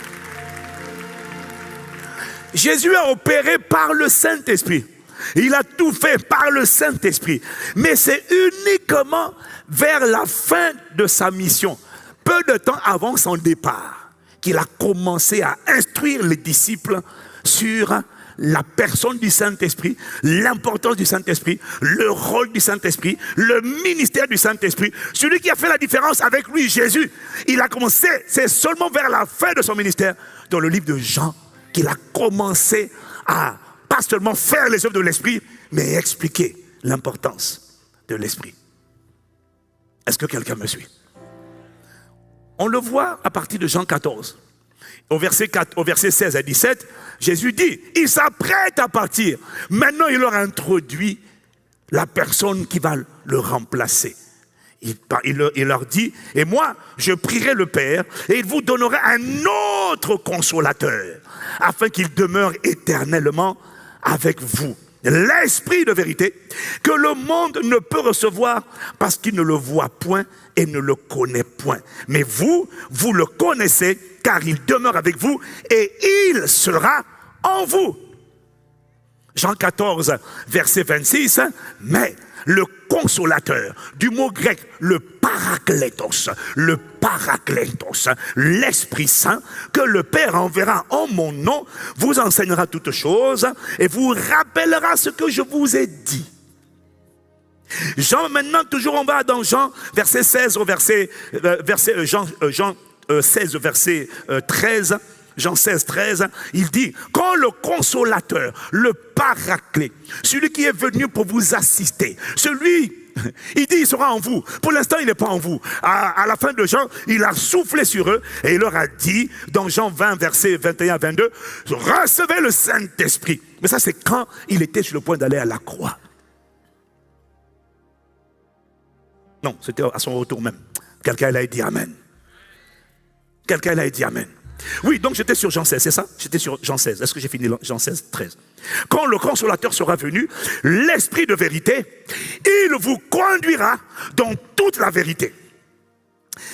Jésus a opéré par le Saint-Esprit. Il a tout fait par le Saint-Esprit. Mais c'est uniquement vers la fin de sa mission, peu de temps avant son départ, qu'il a commencé à instruire les disciples sur la personne du Saint-Esprit, l'importance du Saint-Esprit, le rôle du Saint-Esprit, le ministère du Saint-Esprit. Celui qui a fait la différence avec lui, Jésus, il a commencé, c'est seulement vers la fin de son ministère, dans le livre de Jean, qu'il a commencé à pas seulement faire les œuvres de l'Esprit, mais expliquer l'importance de l'Esprit. Est-ce que quelqu'un me suit? On le voit à partir de Jean 14. Au verset 16 à 17, Jésus dit, il s'apprête à partir. Maintenant, il leur introduit la personne qui va le remplacer. Il leur dit, et moi, je prierai le Père, et il vous donnera un autre consolateur, afin qu'il demeure éternellement avec vous. L'Esprit de vérité, que le monde ne peut recevoir parce qu'il ne le voit point et ne le connaît point. Mais vous, vous le connaissez, car il demeure avec vous et il sera en vous. Jean 14, verset 26, mais le consolateur, du mot grec, le parakletos, l'Esprit Saint, que le Père enverra en mon nom, vous enseignera toutes choses et vous rappellera ce que je vous ai dit. Jean, maintenant, toujours on va dans Jean, verset 16 au Jean 16, verset 13, Jean 16, 13, il dit, quand le consolateur, le paraclet, celui qui est venu pour vous assister, celui, il dit, il sera en vous. Pour l'instant, il n'est pas en vous. À la fin de Jean, il a soufflé sur eux et il leur a dit, dans Jean 20, verset 21 à 22, recevez le Saint-Esprit. Mais ça, c'est quand il était sur le point d'aller à la croix. Non, c'était à son retour même. Quelqu'un a dit Amen. Quelqu'un a dit Amen. Oui, donc j'étais sur Jean 16, c'est ça? J'étais sur Jean 16. Est-ce que j'ai fini Jean 16, 13? Quand le consolateur sera venu, l'Esprit de vérité, il vous conduira dans toute la vérité.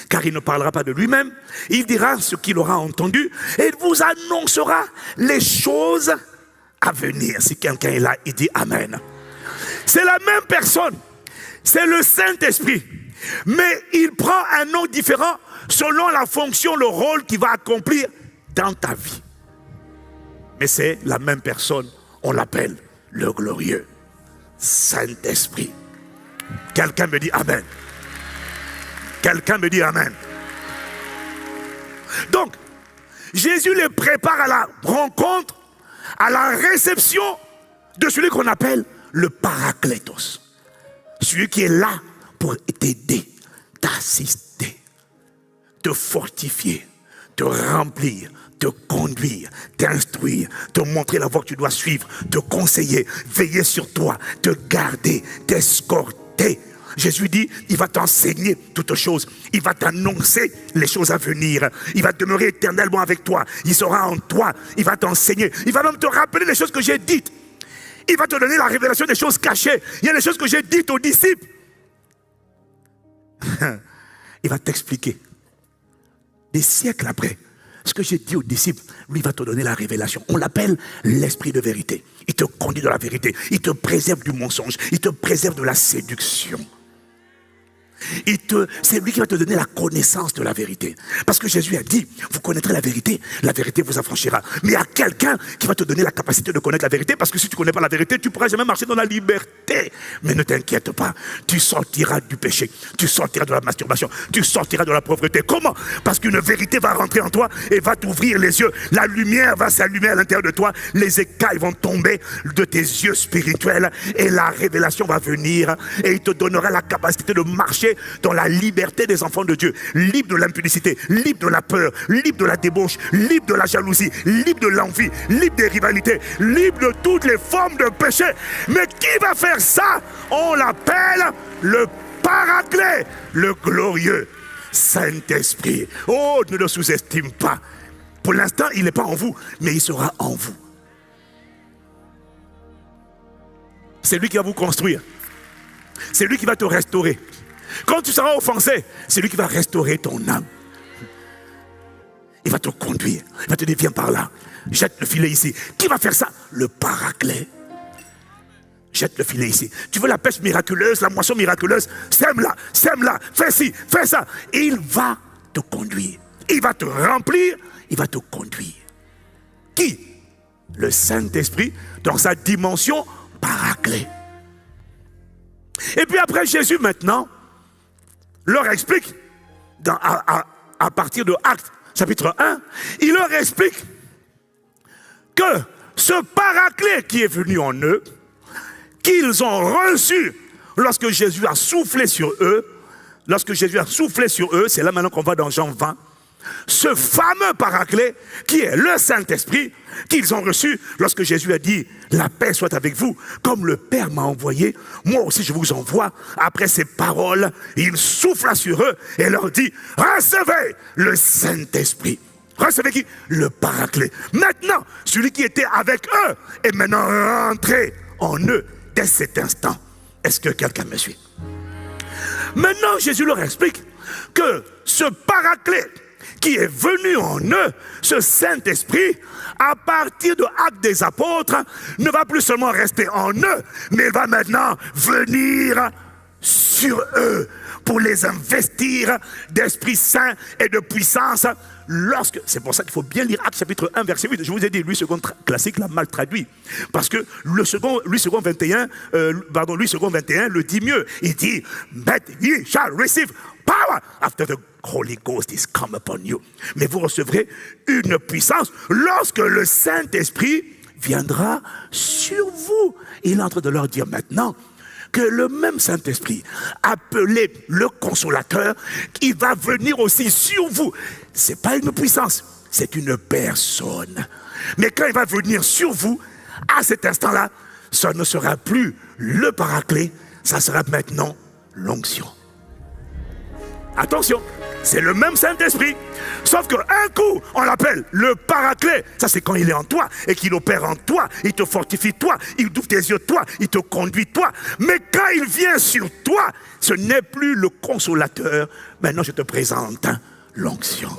Car il ne parlera pas de lui-même, il dira ce qu'il aura entendu et il vous annoncera les choses à venir. Si quelqu'un est là, il dit Amen. C'est la même personne, c'est le Saint-Esprit, mais il prend un nom différent selon la fonction, le rôle qu'il va accomplir dans ta vie. Mais c'est la même personne, on l'appelle le glorieux Saint-Esprit. Quelqu'un me dit Amen. Quelqu'un me dit Amen. Donc, Jésus les prépare à la rencontre, à la réception de celui qu'on appelle le Parakletos. Celui qui est là pour t'aider, t'assister, te fortifier, te remplir, te conduire, t'instruire, te montrer la voie que tu dois suivre, te conseiller, veiller sur toi, te garder, t'escorter. Jésus dit, il va t'enseigner toutes choses, il va t'annoncer les choses à venir, il va demeurer éternellement avec toi, il sera en toi, il va t'enseigner, il va même te rappeler les choses que j'ai dites. Il va te donner la révélation des choses cachées. Il y a des choses que j'ai dites aux disciples. Il va t'expliquer. Des siècles après, ce que j'ai dit aux disciples, lui va te donner la révélation. On l'appelle l'esprit de vérité. Il te conduit dans la vérité. Il te préserve du mensonge. Il te préserve de la séduction. C'est lui qui va te donner la connaissance de la vérité. Parce que Jésus a dit, vous connaîtrez la vérité vous affranchira. Mais il y a quelqu'un qui va te donner la capacité de connaître la vérité, parce que si tu ne connais pas la vérité, tu ne pourras jamais marcher dans la liberté. Mais ne t'inquiète pas, tu sortiras du péché, tu sortiras de la masturbation, tu sortiras de la pauvreté. Comment? Parce qu'une vérité va rentrer en toi et va t'ouvrir les yeux. La lumière va s'allumer à l'intérieur de toi, les écailles vont tomber de tes yeux spirituels et la révélation va venir et il te donnera la capacité de marcher dans la liberté des enfants de Dieu, libre de l'impudicité, libre de la peur, libre de la débauche, libre de la jalousie, libre de l'envie, libre des rivalités, libre de toutes les formes de péché. Mais qui va faire ça? On l'appelle le Paraclet, le glorieux Saint-Esprit. Oh, ne le sous-estime pas. Pour l'instant, il n'est pas en vous, mais il sera en vous. C'est lui qui va vous construire. C'est lui qui va te restaurer. Quand tu seras offensé, c'est lui qui va restaurer ton âme. Il va te conduire. Il va te dire, viens par là. Jette le filet ici. Qui va faire ça? Le Paraclet. Jette le filet ici. Tu veux la pêche miraculeuse, la moisson miraculeuse? Sème-la, fais ci, fais ça. Et il va te conduire. Il va te remplir, il va te conduire. Qui? Le Saint-Esprit dans sa dimension Paraclet. Et puis après, Jésus maintenant leur explique, à partir de Actes chapitre 1, il leur explique que ce Paraclet qui est venu en eux, qu'ils ont reçu lorsque Jésus a soufflé sur eux, c'est là maintenant qu'on va dans Jean 20, ce fameux Paraclet qui est le Saint-Esprit qu'ils ont reçu lorsque Jésus a dit « La paix soit avec vous, comme le Père m'a envoyé, moi aussi je vous envoie. » Après ces paroles, il souffla sur eux et leur dit « Recevez le Saint-Esprit. » Recevez qui? Le Paraclet. Maintenant, celui qui était avec eux est maintenant rentré en eux dès cet instant. Est-ce que quelqu'un me suit? Maintenant, Jésus leur explique que ce Paraclet qui est venu en eux, ce Saint-Esprit, à partir de Actes des Apôtres, ne va plus seulement rester en eux, mais va maintenant venir sur eux pour les investir d'Esprit Saint et de puissance. C'est pour ça qu'il faut bien lire Actes chapitre 1 verset 8. Je vous ai dit, Louis II classique l'a mal traduit. Parce que Louis II 21 le dit mieux. Il dit, but ye shall receive power after the Holy Ghost is come upon you. Mais vous recevrez une puissance lorsque le Saint-Esprit viendra sur vous. Il est en train de leur dire maintenant que le même Saint-Esprit, appelé le Consolateur, il va venir aussi sur vous. Ce n'est pas une puissance, c'est une personne. Mais quand il va venir sur vous, à cet instant-là, ça ne sera plus le Paraclet, ça sera maintenant l'onction. Attention, c'est le même Saint-Esprit, sauf qu'un coup, on l'appelle le Paraclet. Ça, c'est quand il est en toi et qu'il opère en toi, il te fortifie toi, il ouvre tes yeux toi, il te conduit toi. Mais quand il vient sur toi, ce n'est plus le Consolateur. Maintenant, je te présente l'onction.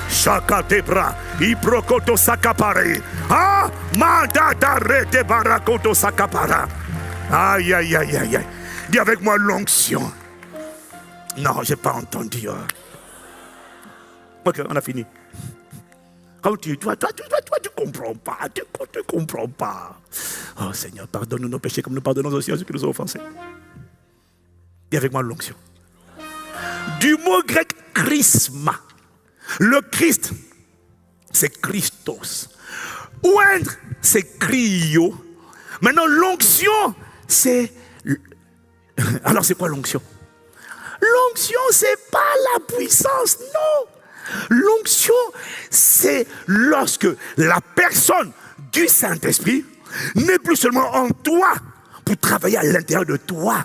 Chaka te bras, iprokoto sakapare. Ah, mandadare te barakoto sakapara. Aïe, aïe, aïe, aïe, aïe. Dis avec moi l'onction. Non, je n'ai pas entendu. Ok, on a fini. Quand tu comprends pas. Tu comprends pas. Oh Seigneur, pardonne-nous nos péchés comme nous pardonnons aussi à ceux qui nous ont offensés. Dis avec moi l'onction. Du mot grec chrisma. Le Christ, c'est Christos. Oindre, c'est cryo. Maintenant, l'onction, c'est... Alors, c'est quoi l'onction? L'onction, c'est pas la puissance, non. L'onction, c'est lorsque la personne du Saint-Esprit n'est plus seulement en toi pour travailler à l'intérieur de toi,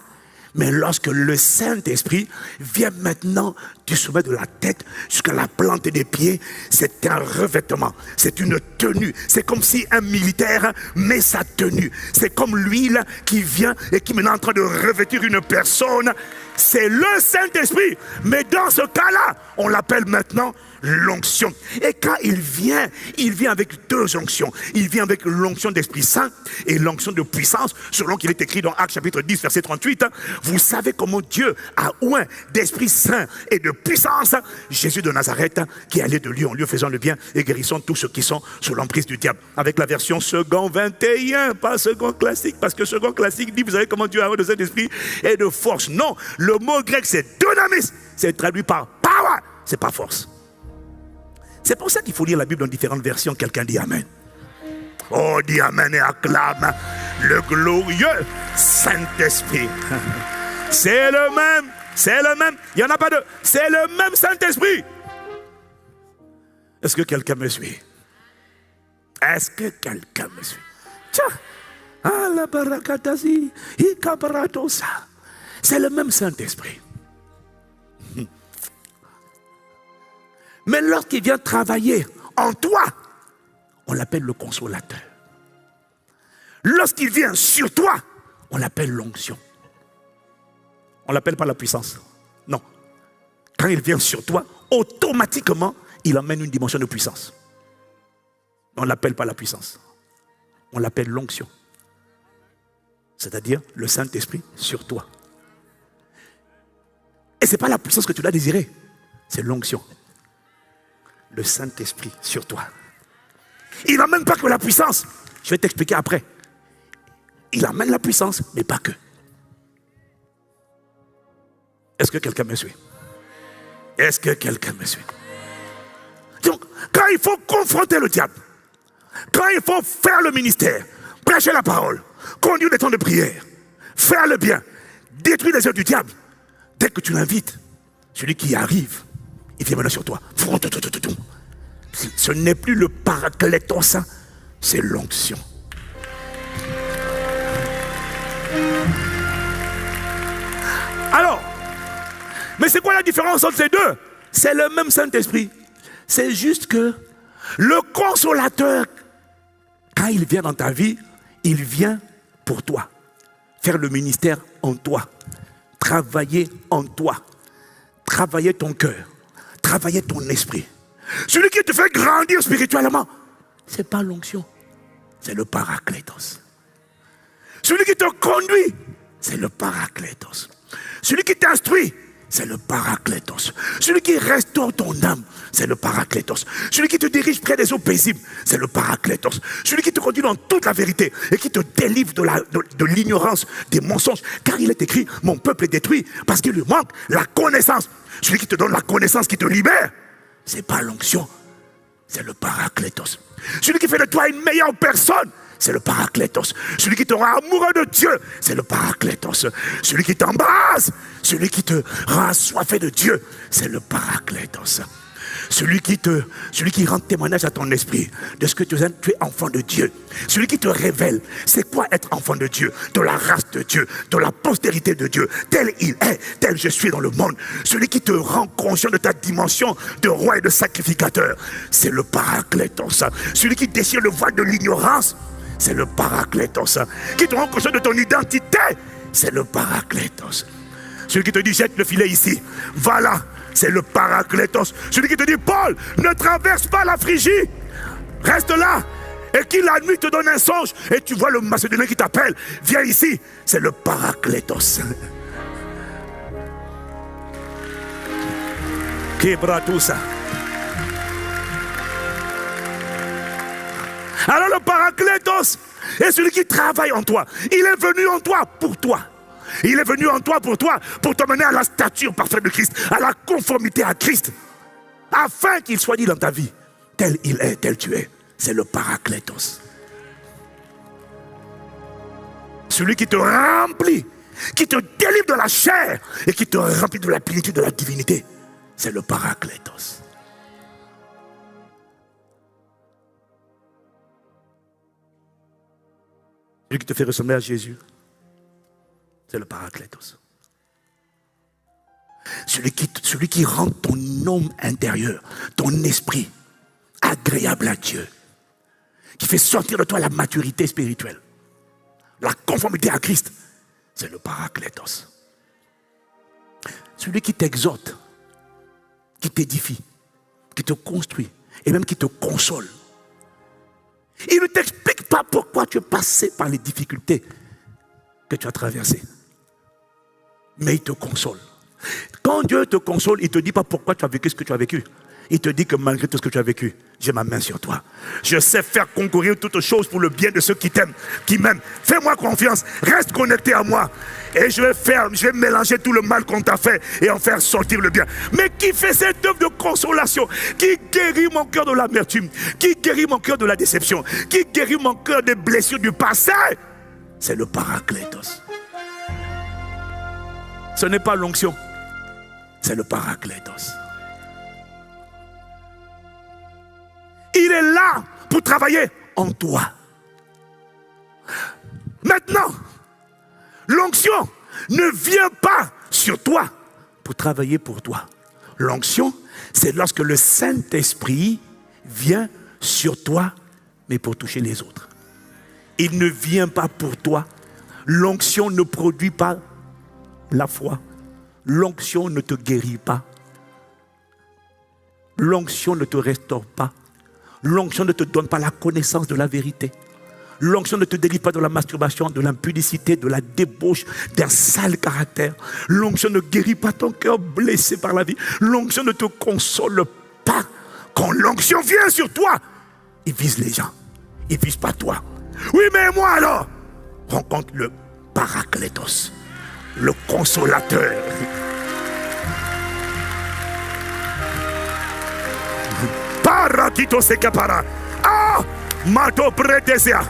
mais lorsque le Saint-Esprit vient maintenant du sommet de la tête jusqu'à la plante des pieds, c'est un revêtement, c'est une tenue. C'est comme si un militaire met sa tenue. C'est comme l'huile qui vient et qui est maintenant en train de revêtir une personne. C'est le Saint-Esprit. Mais dans ce cas-là, on l'appelle maintenant l'onction. Et quand il vient avec deux onctions. Il vient avec l'onction d'Esprit Saint et l'onction de puissance, selon qu'il est écrit dans Actes chapitre 10, verset 38. Vous savez comment Dieu a oint d'Esprit Saint et de puissance Jésus de Nazareth, qui allait de lieu en lieu faisant le bien et guérissant tous ceux qui sont sous l'emprise du diable. Avec la version second 21, pas second classique, parce que second classique dit, vous savez comment Dieu a oint de Saint-Esprit et de force. Non, le mot grec c'est dynamis, c'est traduit par power, c'est pas force. C'est pour ça qu'il faut lire la Bible dans différentes versions. Quelqu'un dit Amen. Oh, dis Amen et acclame le glorieux Saint-Esprit. C'est le même, il n'y en a pas deux, c'est le même Saint-Esprit. Est-ce que quelqu'un me suit? Est-ce que quelqu'un me suit? Tiens, c'est le même Saint-Esprit. Mais lorsqu'il vient travailler en toi, on l'appelle le consolateur. Lorsqu'il vient sur toi, on l'appelle l'onction. On ne l'appelle pas la puissance. Non. Quand il vient sur toi, automatiquement, il emmène une dimension de puissance. On ne l'appelle pas la puissance. On l'appelle l'onction. C'est-à-dire le Saint-Esprit sur toi. Et ce n'est pas la puissance que tu dois désirer, c'est l'onction. Le Saint-Esprit sur toi. Il n'amène pas que la puissance. Je vais t'expliquer après. Il amène la puissance, mais pas que. Est-ce que quelqu'un me suit? Est-ce que quelqu'un me suit? Donc, quand il faut confronter le diable, quand il faut faire le ministère, prêcher la parole, conduire des temps de prière, faire le bien, détruire les œuvres du diable, dès que tu l'invites, celui qui arrive, il vient maintenant sur toi. Ce n'est plus le paraclétos, c'est l'onction. Alors, mais c'est quoi la différence entre ces deux? C'est le même Saint-Esprit. C'est juste que le consolateur, quand il vient dans ta vie, il vient pour toi. Faire le ministère en toi. Travailler en toi. Travailler ton cœur. Travailler ton esprit. Celui qui te fait grandir spirituellement, ce n'est pas l'onction, c'est le paraclétos. Celui qui te conduit, c'est le paraclétos. Celui qui t'instruit, c'est le paraclétos. Celui qui restaure ton âme, c'est le paraclétos. Celui qui te dirige près des eaux paisibles, c'est le paraclétos. Celui qui te conduit dans toute la vérité et qui te délivre de l'ignorance, des mensonges. Car il est écrit, mon peuple est détruit parce qu'il lui manque la connaissance. Celui qui te donne la connaissance, qui te libère, ce n'est pas l'onction, c'est le paraclétos. Celui qui fait de toi une meilleure personne, c'est le paraclétos. Celui qui te rend amoureux de Dieu, c'est le paraclétos. Celui qui t'embrasse, celui qui te rend assoiffé de Dieu, c'est le paraclétos. Celui qui rend témoignage à ton esprit de ce que tu es enfant de Dieu. Celui qui te révèle, c'est quoi être enfant de Dieu, de la race de Dieu, de la postérité de Dieu. Tel il est, tel je suis dans le monde. Celui qui te rend conscient de ta dimension de roi et de sacrificateur, c'est le paraclétos. Celui qui déchire le voile de l'ignorance, c'est le paraclétos. Qui te rend conscient de ton identité, c'est le paraclétos. Celui qui te dit jette le filet ici, va là, c'est le paraclétos. Celui qui te dit Paul, ne traverse pas la Phrygie, reste là. Et qui la nuit te donne un songe et tu vois le Macédonien qui t'appelle, viens ici, c'est le paraclétos. Quebra tout ça. Alors le paraclétos est celui qui travaille en toi. Il est venu en toi pour toi. Il est venu en toi, pour t'emmener à la stature parfaite de Christ, à la conformité à Christ, afin qu'il soit dit dans ta vie, tel il est, tel tu es. C'est le paraclétos. Celui qui te remplit, qui te délivre de la chair et qui te remplit de la plénitude de la divinité, c'est le paraclétos. Celui qui te fait ressembler à Jésus, c'est le paraclétos. Celui qui rend ton homme intérieur, ton esprit, agréable à Dieu. Qui fait sortir de toi la maturité spirituelle. La conformité à Christ. C'est le Paraclétos. Celui qui t'exhorte, qui t'édifie, qui te construit et même qui te console. Il ne t'explique pas pourquoi tu es passé par les difficultés que tu as traversées. Mais il te console. Quand Dieu te console, il ne te dit pas pourquoi tu as vécu ce que tu as vécu. Il te dit que malgré tout ce que tu as vécu, j'ai ma main sur toi. Je sais faire concourir toutes choses pour le bien de ceux qui t'aiment, qui m'aiment. Fais-moi confiance, reste connecté à moi. Et je vais mélanger tout le mal qu'on t'a fait et en faire sortir le bien. Mais qui fait cette œuvre de consolation, qui guérit mon cœur de l'amertume, qui guérit mon cœur de la déception, qui guérit mon cœur des blessures du passé, c'est le Paraclétos. Ce n'est pas l'onction, c'est le Paraclétos. Il est là pour travailler en toi. Maintenant, l'onction ne vient pas sur toi pour travailler pour toi. L'onction, c'est lorsque le Saint-Esprit vient sur toi, mais pour toucher les autres. Il ne vient pas pour toi. L'onction ne produit pas la foi. L'onction ne te guérit pas. L'onction ne te restaure pas. L'onction ne te donne pas la connaissance de la vérité. L'onction ne te délivre pas de la masturbation, de l'impudicité, de la débauche, d'un sale caractère. L'onction ne guérit pas ton cœur blessé par la vie. L'onction ne te console pas. Quand l'onction vient sur toi, il vise les gens. Il ne vise pas toi. Oui, mais moi alors, rencontre le Paraclétos, le consolateur. Parakito sekapara. Ah, mato pretesia.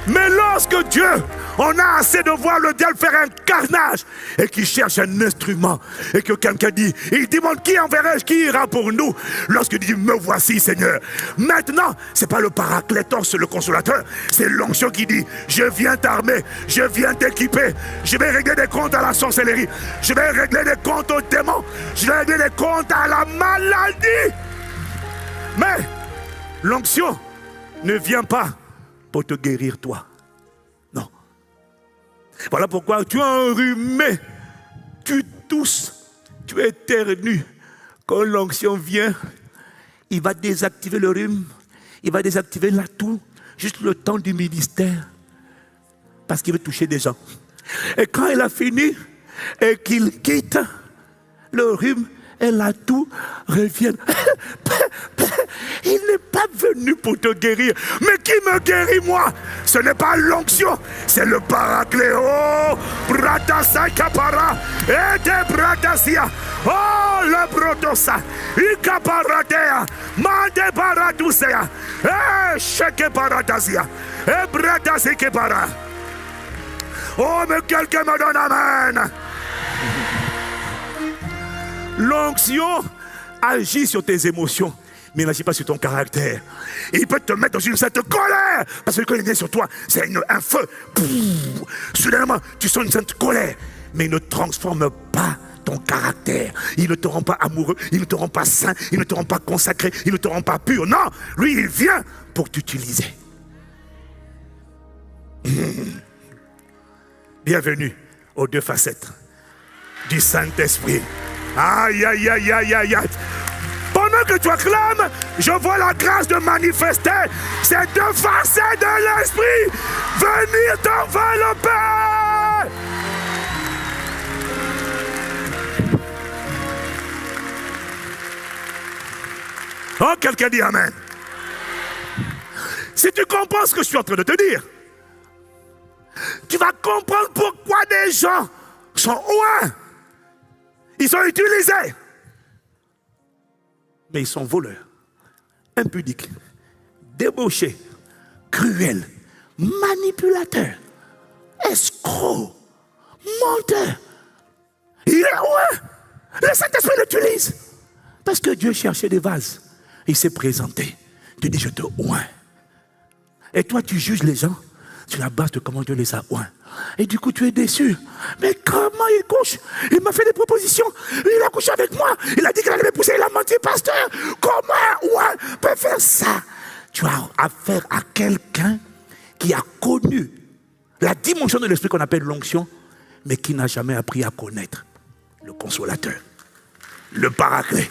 Mais lorsque Dieu, on a assez de voir le diable faire un carnage et qu'il cherche un instrument et que quelqu'un dit, il demande qui enverrai-je, qui ira pour nous. Lorsque il dit, me voici Seigneur. Maintenant, ce n'est pas le Paraclétos, le consolateur, c'est l'onction qui dit, je viens t'armer, je viens t'équiper, je vais régler des comptes à la sorcellerie, je vais régler des comptes aux démons, je vais régler des comptes à la maladie. Mais l'onction ne vient pas pour te guérir toi. Non. Voilà pourquoi tu es enrhumé, tu tousses, tu éternues. Quand l'onction vient, il va désactiver le rhume, il va désactiver la toux, juste le temps du ministère. Parce qu'il veut toucher des gens. Et quand il a fini et qu'il quitte, le rhume et la toux reviennent. Il n'est pas venu pour te guérir. Mais qui me guérit moi? Ce n'est pas l'onction, c'est le Paracléo. Bratasa kapara. Et de bratasia. Oh, le brotosa. Ikaparadea. Mande baradusea. Eh, sheke paradasia. Et bratasi kepara. Oh, mais quelqu'un me donne amen. L'onction agit sur tes émotions, mais il n'agit pas sur ton caractère. Il peut te mettre dans une certaine colère, parce que quand il est sur toi, c'est un feu. Soudainement, tu sens une certaine colère, mais il ne transforme pas ton caractère. Il ne te rend pas amoureux, il ne te rend pas saint, il ne te rend pas consacré, il ne te rend pas pur. Non, lui, il vient pour t'utiliser. Bienvenue aux deux facettes du Saint-Esprit. Aïe, aïe, aïe, aïe, aïe, aïe. Pendant que tu acclames, je vois la grâce de manifester ces deux facettes de l'esprit venir t'envelopper. Oh, quelqu'un dit amen. Si tu comprends ce que je suis en train de te dire, tu vas comprendre pourquoi des gens sont loin. Ils sont utilisés. Mais ils sont voleurs, impudiques, débauchés, cruels, manipulateurs, escrocs, menteurs. Il est loin. Le Saint-Esprit l'utilise. Parce que Dieu cherchait des vases. Il s'est présenté. Tu dis, je te oins. Et toi, tu juges les gens sur la base de comment Dieu les a oints. Et du coup, tu es déçu. Mais comment il couche? Il m'a fait des propositions. Il a couché avec moi. Il a dit qu'il allait m'épouser. Il a menti, pasteur. Comment on peut faire ça? Tu as affaire à quelqu'un qui a connu la dimension de l'esprit qu'on appelle l'onction, mais qui n'a jamais appris à connaître le consolateur, le paraclet.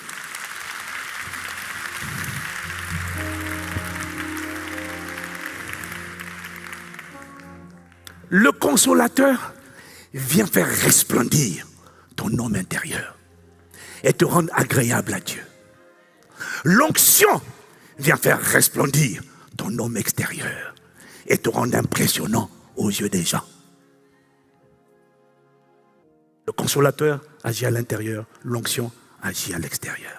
Le consolateur vient faire resplendir ton homme intérieur et te rendre agréable à Dieu. L'onction vient faire resplendir ton homme extérieur et te rendre impressionnant aux yeux des gens. Le consolateur agit à l'intérieur, l'onction agit à l'extérieur.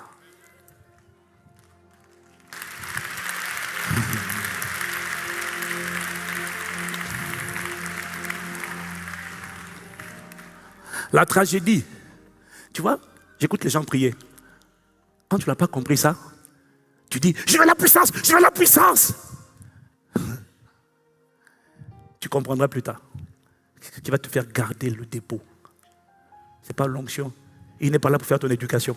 La tragédie, tu vois, j'écoute les gens prier. Quand tu n'as pas compris ça, tu dis, je veux la puissance, je veux la puissance. Tu comprendras plus tard. Qui va te faire garder le dépôt. Ce n'est pas l'onction. Il n'est pas là pour faire ton éducation.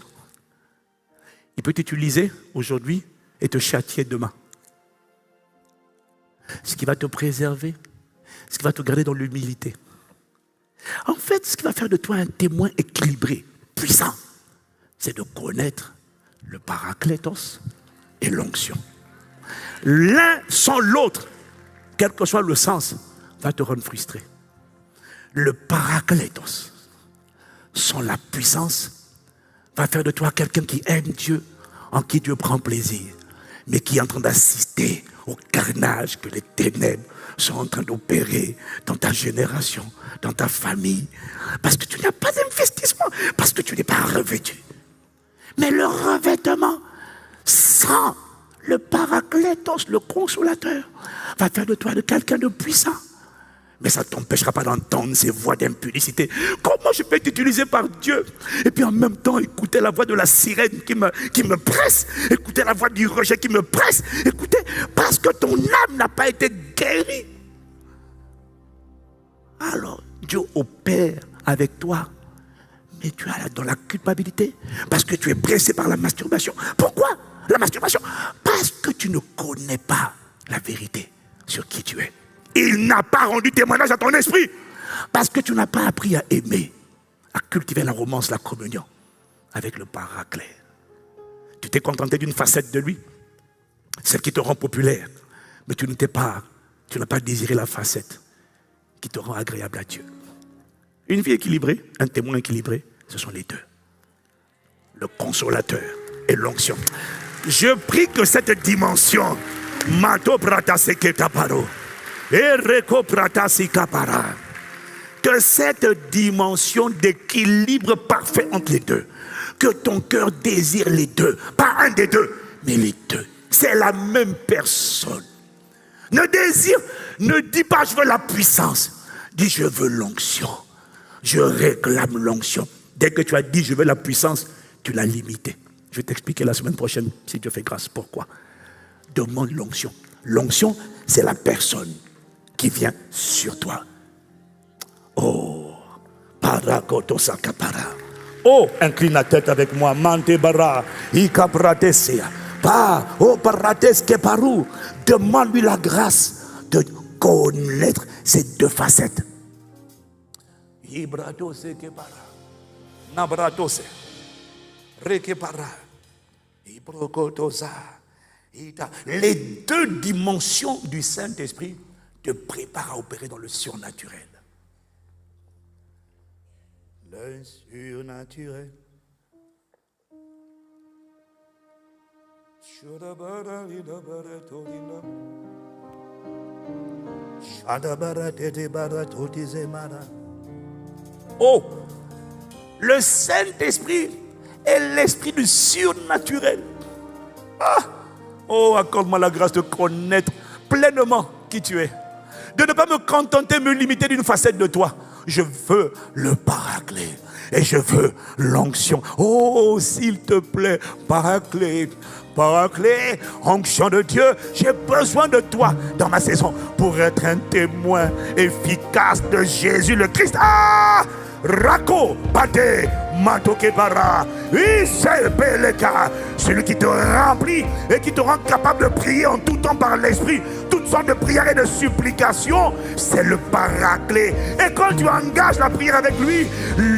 Il peut t'utiliser aujourd'hui et te châtier demain. Ce qui va te préserver, ce qui va te garder dans l'humilité. En fait, ce qui va faire de toi un témoin équilibré, puissant, c'est de connaître le paraclétos et l'onction. L'un sans l'autre, quel que soit le sens, va te rendre frustré. Le paraclétos, sans la puissance, va faire de toi quelqu'un qui aime Dieu, en qui Dieu prend plaisir, mais qui est en train d'assister au carnage que les ténèbres sont en train d'opérer dans ta génération, dans ta famille, parce que tu n'as pas d'investissement, parce que tu n'es pas revêtu. Mais le revêtement, sans le paraclétos, le consolateur, va faire de toi quelqu'un de puissant. Mais ça ne t'empêchera pas d'entendre ces voix d'impudicité. Comment je peux être utilisé par Dieu et puis en même temps écouter la voix de la sirène qui me presse, écouter la voix du rejet qui me presse, écouter parce que ton âme n'a pas été guérie. Alors Dieu opère avec toi, mais tu es dans la culpabilité parce que tu es pressé par la masturbation. Pourquoi la masturbation? Parce que tu ne connais pas la vérité sur qui tu es. Il n'a pas rendu témoignage à ton esprit. Parce que tu n'as pas appris à aimer, à cultiver la romance, la communion avec le paraclet. Tu t'es contenté d'une facette de lui, celle qui te rend populaire. Mais tu n'as pas désiré la facette qui te rend agréable à Dieu. Une vie équilibrée, un témoin équilibré, ce sont les deux. Le consolateur et l'onction. Je prie que cette dimension, Mato Prata Seketaparo, que cette dimension d'équilibre parfait entre les deux, que ton cœur désire les deux, pas un des deux, mais les deux. C'est la même personne. Ne dis pas je veux la puissance, dis je veux l'onction. Je réclame l'onction. Dès que tu as dit je veux la puissance, tu l'as limité. Je vais t'expliquer la semaine prochaine, si Dieu fait grâce. Pourquoi? Demande l'onction. L'onction, c'est la personne qui vient sur toi. Oh, parakotosakapara. Oh, incline la tête avec moi. Mantebara, ikapratesea. Pa, oh, parateskeparu. Demande-lui la grâce de connaître ces deux facettes. Ibratose kepara. Nabratose. Rekepara. Ibrokotosa. Les deux dimensions du Saint-Esprit te préparent à opérer dans le surnaturel. Le surnaturel. Oh, le Saint-Esprit est l'esprit du surnaturel. Ah, oh, accorde-moi la grâce de connaître pleinement qui tu es. De ne pas me contenter, me limiter d'une facette de toi. je veux le Paraclet. Et je veux l'onction. Oh, s'il te plaît, Paraclet. Paraclet, onction de Dieu, j'ai besoin de toi dans ma saison pour être un témoin efficace de Jésus le Christ. Ah! Rako, Pate, Matokebara, Isepeleka, celui qui te remplit et qui te rend capable de prier en tout temps par l'Esprit, toutes sortes de prières et de supplications, c'est le Paraclet. Et quand tu engages la prière avec lui,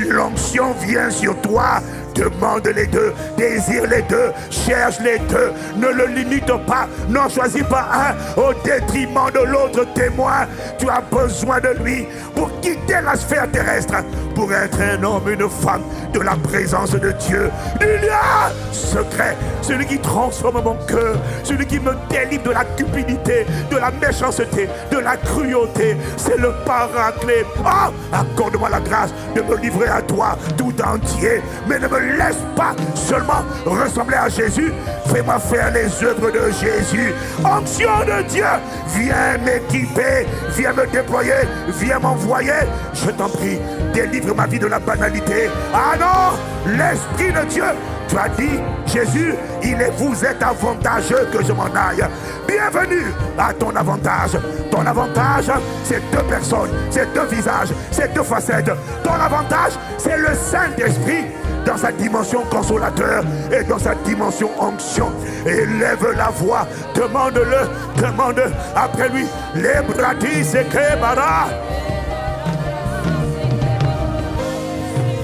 l'onction vient sur toi. Demande les deux, désire les deux, cherche les deux, ne le limite pas, n'en choisis pas un au détriment de l'autre témoin. Tu as besoin de lui pour quitter la sphère terrestre, pour être un homme, une femme de la présence de Dieu, du lien secret, celui qui transforme mon cœur, celui qui me délivre de la cupidité, de la méchanceté, de la cruauté. C'est le Paraclet. Oh, accorde-moi la grâce de me livrer à toi tout entier, mais ne me laisse pas seulement ressembler à Jésus, fais-moi faire les œuvres de Jésus. Onction de Dieu, viens m'équiper, viens me déployer, viens m'envoyer. Je t'en prie, délivre ma vie de la banalité. Ah non, l'Esprit de Dieu, tu as dit, Jésus, vous êtes avantageux que je m'en aille. Bienvenue à ton avantage. Ton avantage, c'est deux personnes, c'est deux visages, c'est deux facettes. Ton avantage, c'est le Saint-Esprit dans sa dimension consolateur et dans sa dimension onction. Élève la voix, demande-le, demande après lui. Les bratis et kebara.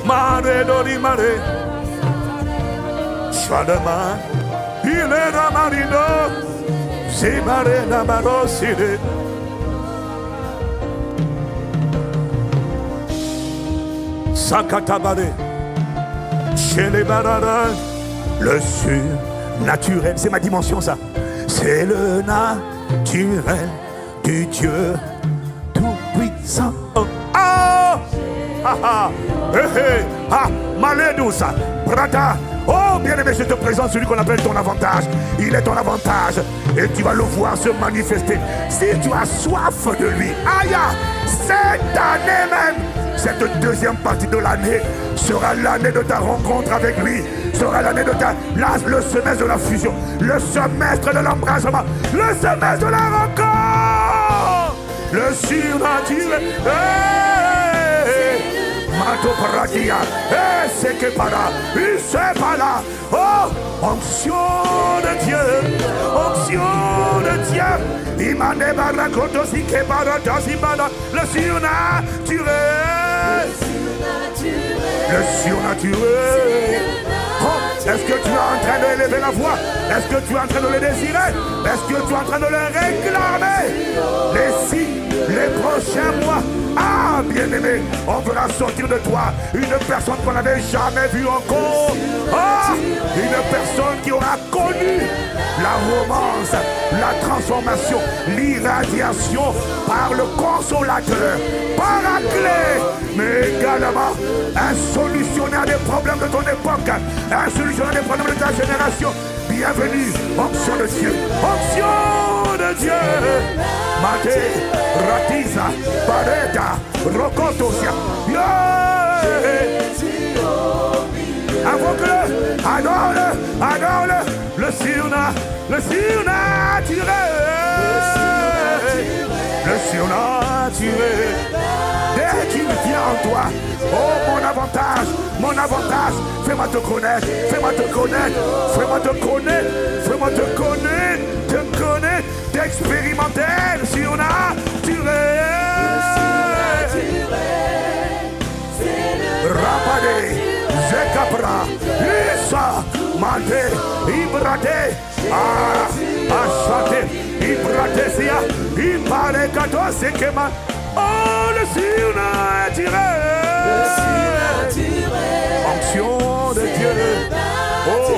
Mare dori mare. Shadama. Il est la marino. Zimare na maroside. Sakatabare. Chez les bararas, le surnaturel, c'est ma dimension ça. C'est le naturel du Dieu tout-puissant. Oh, ah, ah, ah, ah, maledousa, brada. Oh, bien-aimé, je te présente celui qu'on appelle ton avantage. Il est ton avantage et tu vas le voir se manifester. Si tu as soif de lui, aïe, cette année même, cette deuxième partie de l'année sera l'année de ta rencontre avec lui, sera l'année de le semestre de la fusion, le semestre de l'embrasement, le semestre de la rencontre, le surnaturel. Mato Paradia, c'est que pas là, c'est pas là. Oh, onction de Dieu, onction de Dieu. Imane barakoto si que barata si bada, le surnaturel, le surnaturel. Oh, est-ce que tu es en train d'élever la voix? Est-ce que tu es en train de le désirer? Est-ce que tu es en train de le réclamer? Les signes, les prochains mois. Ah, bien-aimé, on verra sortir de toi une personne qu'on n'avait jamais vue encore. Ah, une personne qui aura connu la romance, la transformation, l'irradiation par le consolateur, Paraclet, mais également un solutionnaire des problèmes de ton époque, un solutionnaire des problèmes de ta génération. Bienvenue, onction de Dieu, onction de Dieu. Mate, Ratiza, Pareta, Rokotosia. Invoque-le, adore-le, adore-le, le surnaturel, le surnaturel. Dès qu'il vient en toi, oh mon avantage, fais-moi te connaître, fais-moi te connaître, fais-moi te connaître, fais-moi te connaître, d'expérimenter le surnaturel. Rapade, Zekapra, Issa, Mate, Ibrate, Achate, Ibratesia, Iparekato, Sekema. Oh, le surnaturel, onction de Dieu. Oh,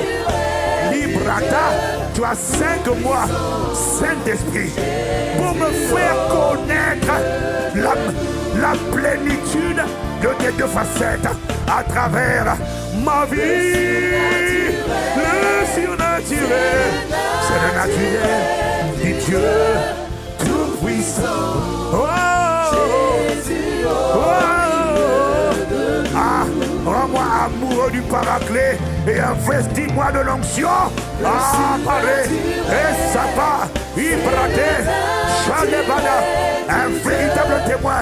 Librata, tu as 5 mois, Saint-Esprit, pour me faire connaître la plénitude de tes deux facettes à travers ma vie. Le surnaturel, c'est le naturel du Dieu tout-puissant. Oh, oh, du paraclet et investis-moi de l'onction. Ah, paré, et Sapa, Ibrate, Chalebana, un véritable témoin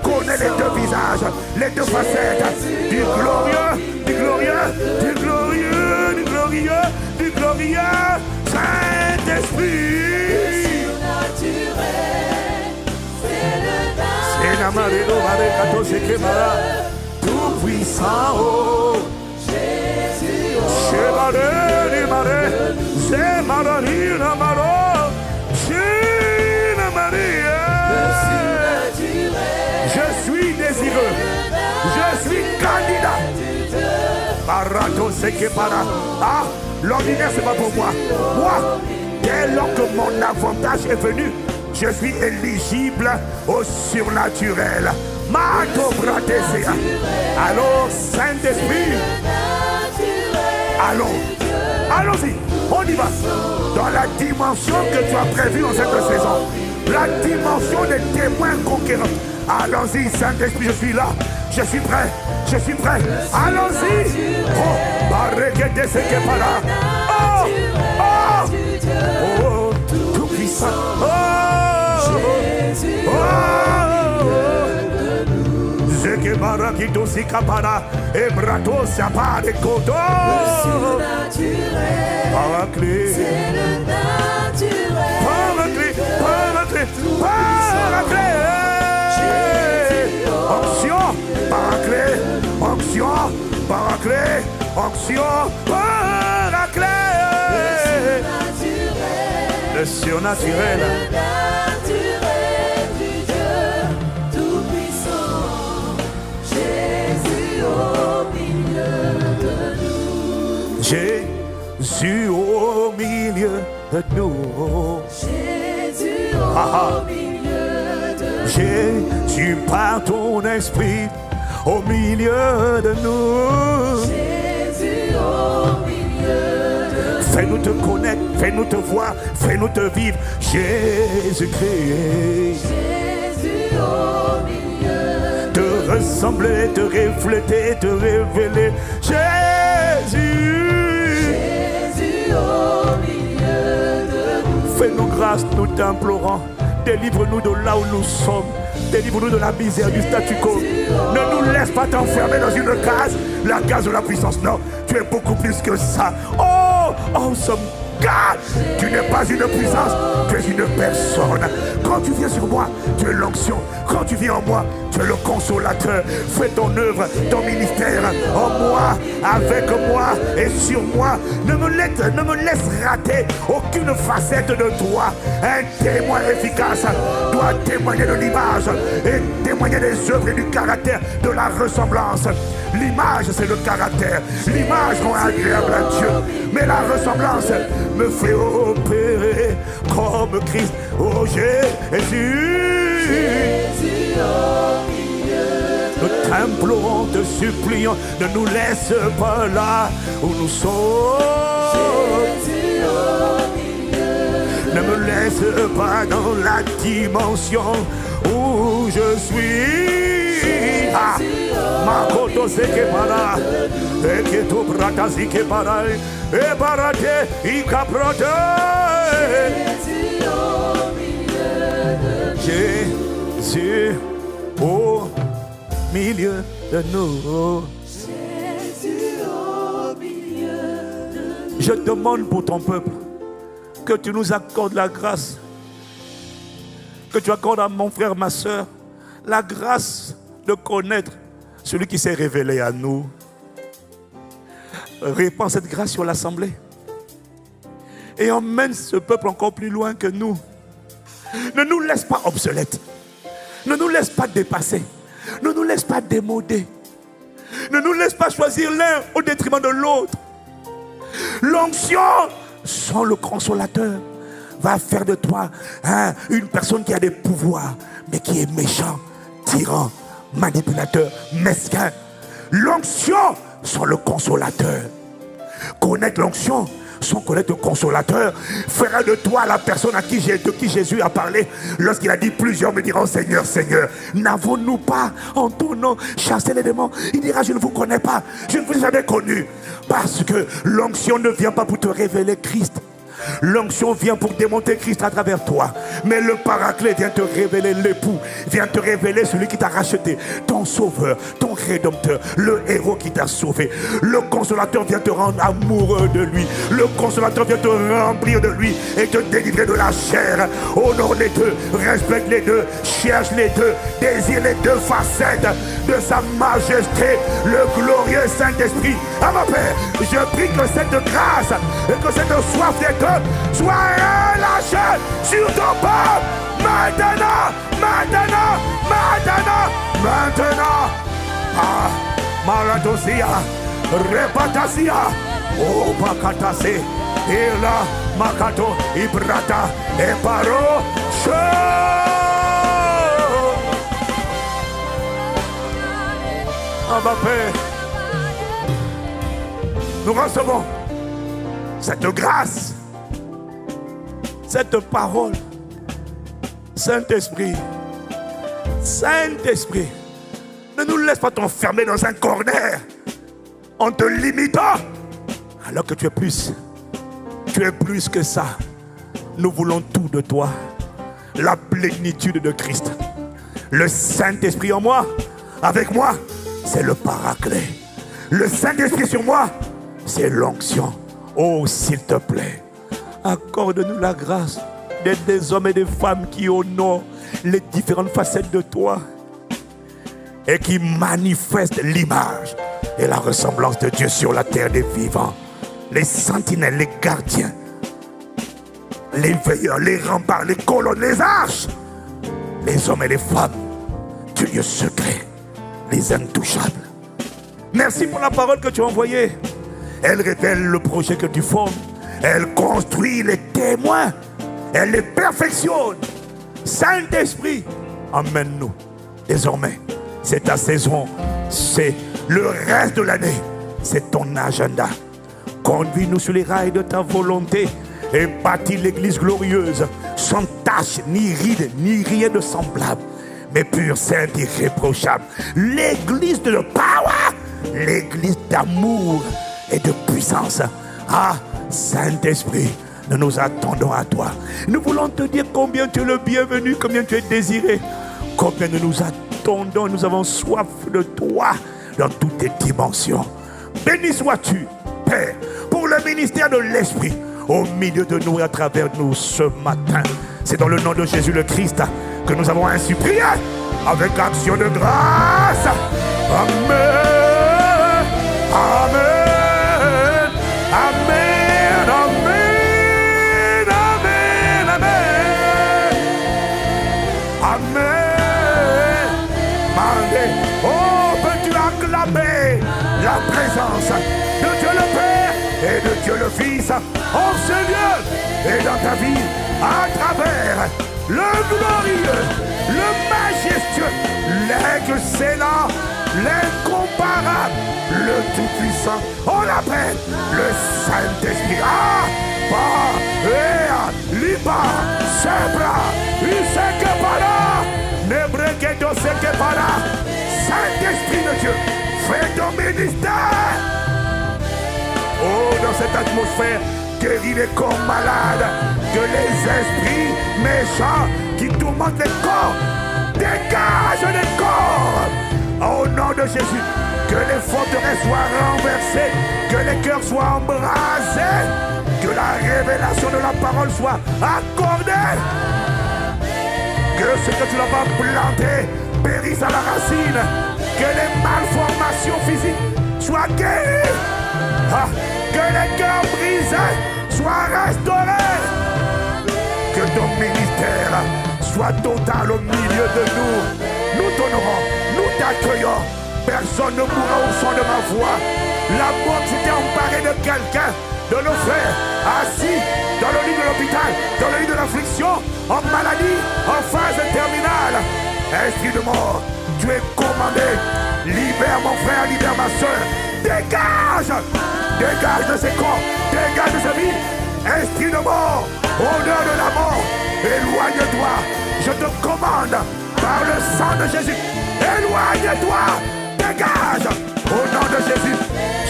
connaît les deux visages, les deux facettes, du glorieux, du glorieux, du glorieux, du glorieux, du glorieux, Saint-Esprit. C'est la marée de marée, kato sekemara, tout puissant, oh. Jésus, oh. C'est marée, les marées, c'est marée, la marée, c'est la marée. Je suis désireux, je suis candidat. Barato sekemara. Ah, l'ordinaire c'est pas pour moi. Moi, dès lors que mon avantage est venu, je suis éligible au surnaturel. Mato Bratesea. Allons, Saint-Esprit. Allons. Allons-y. On y va. Dans la dimension que tu as prévue en cette saison. La dimension des témoins conquérants. Allons-y, Saint-Esprit, je suis là. Je suis prêt. Je suis prêt. Allons-y. Oh, barricade ce qui est pas là. Oh, oh, oh, tout puissant. Oh. Zekebara Kitosi Kapara et Brato Sapa de Koto. Paraclet. C'est le naturel. Paraclet. Paraclet. Paraclet. Onction. Paraclet. Onction. Paraclet. Onction. Paraclet. Le surnaturel. Jésus au milieu de nous. Jésus au milieu de nous. Jésus par ton esprit au milieu de nous. Jésus au milieu de nous. Fais-nous te connaître, fais-nous te voir, fais-nous te vivre. Jésus-Christ. Jésus au milieu. Te ressembler, te refléter, te révéler. Jésus. Fais-nous grâce, nous t'implorons. Délivre-nous de là où nous sommes. Délivre-nous de la misère du statu quo. Ne nous laisse pas t'enfermer dans une case, la case de la puissance. Non, tu es beaucoup plus que ça. Oh, awesome God, tu n'es pas une puissance, tu es une personne. Quand tu viens sur moi, tu es l'onction. Quand tu viens en moi, tu es le consolateur. Fais ton œuvre, ton ministère en moi, avec moi et sur moi. Ne me laisse rater aucune facette de toi. Un témoin efficace doit témoigner de l'image et témoigner des œuvres et du caractère, de la ressemblance. L'image, c'est le caractère. L'image rend agréable à Dieu. Mais la ressemblance me fait opérer comme Christ. Oh Jésus, Jésus au milieu. Nous t'implorons, te supplions, ne nous laisse pas là où nous sommes. Jésus au milieu. Ne me laisse pas dans la dimension où je suis. Ah. Makoto sekemara, eketo brata sekemara, e barate ikaprote. Jésus au milieu de nous. Jésus au milieu de nous. Je demande pour ton peuple que tu nous accordes la grâce, que tu accordes à mon frère, ma soeur, la grâce de connaître celui qui s'est révélé à nous. Répands cette grâce sur l'assemblée et emmène ce peuple encore plus loin que nous. Ne nous laisse pas obsolètes. Ne nous laisse pas dépasser. Ne nous laisse pas démoder. Ne nous laisse pas choisir l'un au détriment de l'autre. L'onction sans le consolateur va faire de toi une personne qui a des pouvoirs, mais qui est méchant, tyran, manipulateur, mesquin. L'onction sans le consolateur. Connaître l'onction sans connaître le consolateur, fera de toi la personne de qui Jésus a parlé lorsqu'il a dit plusieurs me diront Seigneur, Seigneur, n'avons-nous pas en ton nom chassé les démons? Il dira je ne vous connais pas, je ne vous ai jamais connu. Parce que l'onction ne vient pas pour te révéler Christ. L'onction vient pour démontrer Christ à travers toi. Mais le paraclet vient te révéler l'époux, vient te révéler celui qui t'a racheté, ton sauveur, ton rédempteur, le héros qui t'a sauvé. Le consolateur vient te rendre amoureux de lui. Le consolateur vient te remplir de lui et te délivrer de la chair. Honore les deux, respecte les deux, cherche les deux, désire les deux facettes de sa majesté, le glorieux Saint-Esprit. À ma Père, je prie que cette grâce et que cette soif des deux soit relâchée sur ton peuple. Maintenant, maintenant, maintenant, maintenant. Ah, Maradosia, Repatasia, Oh Bakatase, Ela, Makato, Ibrata, Eparo, Ah, ma Père, nous recevons cette grâce, cette parole. Saint-Esprit, Saint-Esprit, ne nous laisse pas t'enfermer dans un corner en te limitant, alors que tu es plus que ça. Nous voulons tout de toi, la plénitude de Christ. Le Saint-Esprit en moi, avec moi, c'est le paraclet. Le Saint-Esprit sur moi, c'est l'onction. Oh, s'il te plaît, accorde-nous la grâce d'être des hommes et des femmes qui honorent les différentes facettes de toi et qui manifestent l'image et la ressemblance de Dieu sur la terre des vivants. Les sentinelles, les gardiens, les veilleurs, les remparts, les colonnes, les arches, les hommes et les femmes du lieu secret, les intouchables. Merci pour la parole que tu as envoyée. Elle révèle le projet que tu formes. Elle construit les témoins. Elle les perfectionne. Saint-Esprit, emmène-nous. Désormais, c'est ta saison. C'est le reste de l'année. C'est ton agenda. Conduis-nous sur les rails de ta volonté et bâtis l'église glorieuse, sans tache, ni ride, ni rien de semblable, mais pure, sainte, irréprochable. L'église de power, l'église d'amour et de puissance. Ah, Saint-Esprit, nous nous attendons à toi. Nous voulons te dire combien tu es le bienvenu, combien tu es désiré, combien nous nous attendons, nous avons soif de toi dans toutes tes dimensions. Béni sois-tu, Père, pour le ministère de l'Esprit au milieu de nous et à travers nous ce matin. C'est dans le nom de Jésus le Christ que nous avons ainsi prié avec action de grâce. Amen. Amen. Amen. Amen. Amen. Amen. Amen. Oh, peux-tu acclamer la présence de Dieu le Père et de Dieu le Fils en ce lieu et dans ta vie à travers le glorieux, le majestueux, l'excellent, l'incomparable, le tout-puissant. On l'appelle le Saint-Esprit. Ah, pa, ea, liba, sebra, usekepara, nebrekedo sekepara. Saint-Esprit de Dieu, fais ton ministère. Oh, dans cette atmosphère, guéris les corps malades, que les esprits méchants qui tourmentent les corps, dégagent les corps. Au nom de Jésus, que les forteresses soient renversées, que les cœurs soient embrasés, que la révélation de la parole soit accordée, que ce que tu n'as pas planté périsse à la racine, que les malformations physiques soient guéries. Ah, que les cœurs brisés soient restaurés. Que ton ministère soit total au milieu de nous. Nous t'honorons, nous t'accueillons. Personne ne mourra au son de ma voix. La mort s'était emparée de quelqu'un, de nos frères, assis dans le lit de l'hôpital, dans le lit de l'affliction, en maladie, en phase terminale. Esprit de mort, tu es commandé. Libère mon frère, libère ma soeur. Dégage! Dégage de ses corps, dégage de sa vie, de mort, odeur de la mort, éloigne-toi. Je te commande par le sang de Jésus, éloigne-toi, dégage. Au nom de Jésus,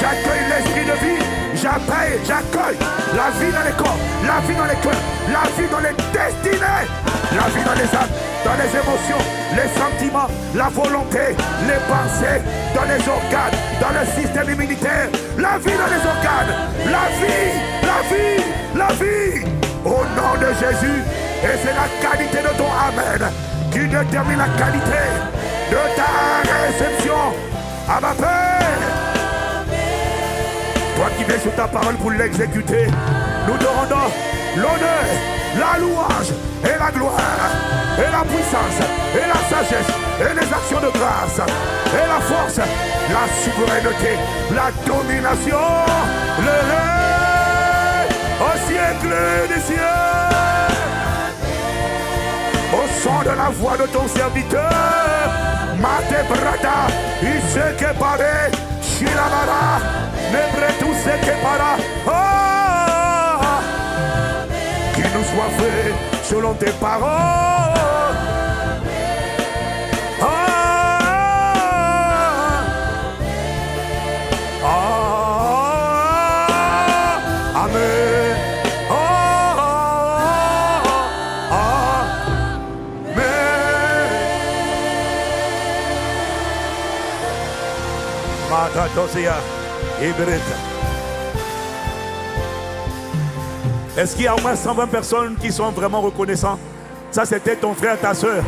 j'accueille l'esprit de vie, j'accueille la vie dans les corps, la vie dans les cœurs, la vie dans les destinées, la vie dans les âmes, dans les émotions, les sentiments, la volonté, les pensées, dans les organes, dans le système immunitaire, la vie dans les organes, la vie, la vie, la vie, au nom de Jésus. Et c'est la qualité de ton Amen qui détermine la qualité de ta réception. À ma Père, toi qui viens sur ta parole pour l'exécuter, nous te rendons l'honneur, la louange et la gloire, et la puissance, et la sagesse, et les actions de grâce, et la force, la souveraineté, la domination, le règne au siècle des cieux. Au son de la voix de ton serviteur, Mate Brada, Iseke Pare, Shilamara, Nebretu Seke Para, qu'il nous soit fait selon tes paroles. Amen. Est-ce qu'il y a au moins 120 personnes qui sont vraiment reconnaissantes? Ça, c'était ton frère, ta soeur.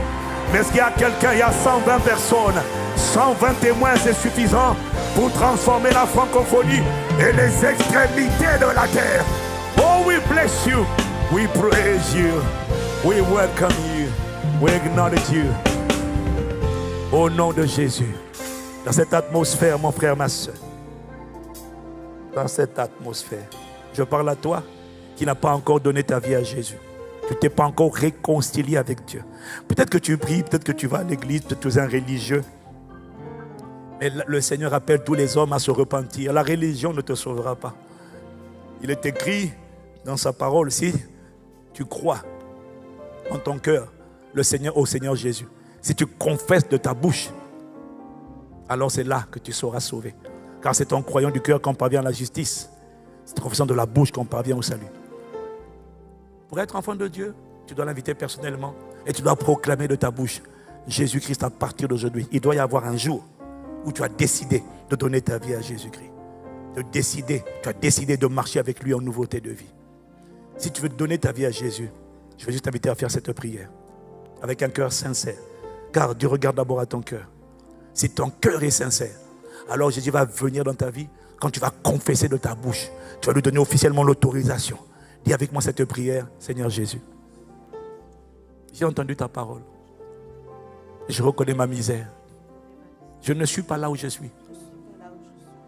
Mais est-ce qu'il y a quelqu'un? Il y a 120 personnes. 120 témoins, c'est suffisant pour transformer la francophonie et les extrémités de la terre. Oh, we bless you. We praise you. We welcome you. We acknowledge you. Au nom de Jésus. Dans cette atmosphère, mon frère, ma soeur. Dans cette atmosphère. Je parle à toi qui n'as pas encore donné ta vie à Jésus. Tu ne t'es pas encore réconcilié avec Dieu. Peut-être que tu pries, peut-être que tu vas à l'église, peut-être que tu es un religieux. Mais le Seigneur appelle tous les hommes à se repentir. La religion ne te sauvera pas. Il est écrit dans sa parole, si tu crois en ton cœur au Seigneur Jésus, si tu confesses de ta bouche, alors c'est là que tu seras sauvé. Car c'est en croyant du cœur qu'on parvient à la justice. C'est en confessant de la bouche qu'on parvient au salut. Pour être enfant de Dieu, tu dois l'inviter personnellement et tu dois proclamer de ta bouche Jésus-Christ à partir d'aujourd'hui. Il doit y avoir un jour où tu as décidé de donner ta vie à Jésus-Christ. Tu as décidé de marcher avec lui en nouveauté de vie. Si tu veux donner ta vie à Jésus, je vais juste t'inviter à faire cette prière avec un cœur sincère. Car Dieu regarde d'abord à ton cœur. Si ton cœur est sincère, alors Jésus va venir dans ta vie. Quand tu vas confesser de ta bouche, tu vas lui donner officiellement l'autorisation. Dis avec moi cette prière. Seigneur Jésus, j'ai entendu ta parole. Je reconnais ma misère. Je ne suis pas là où je suis.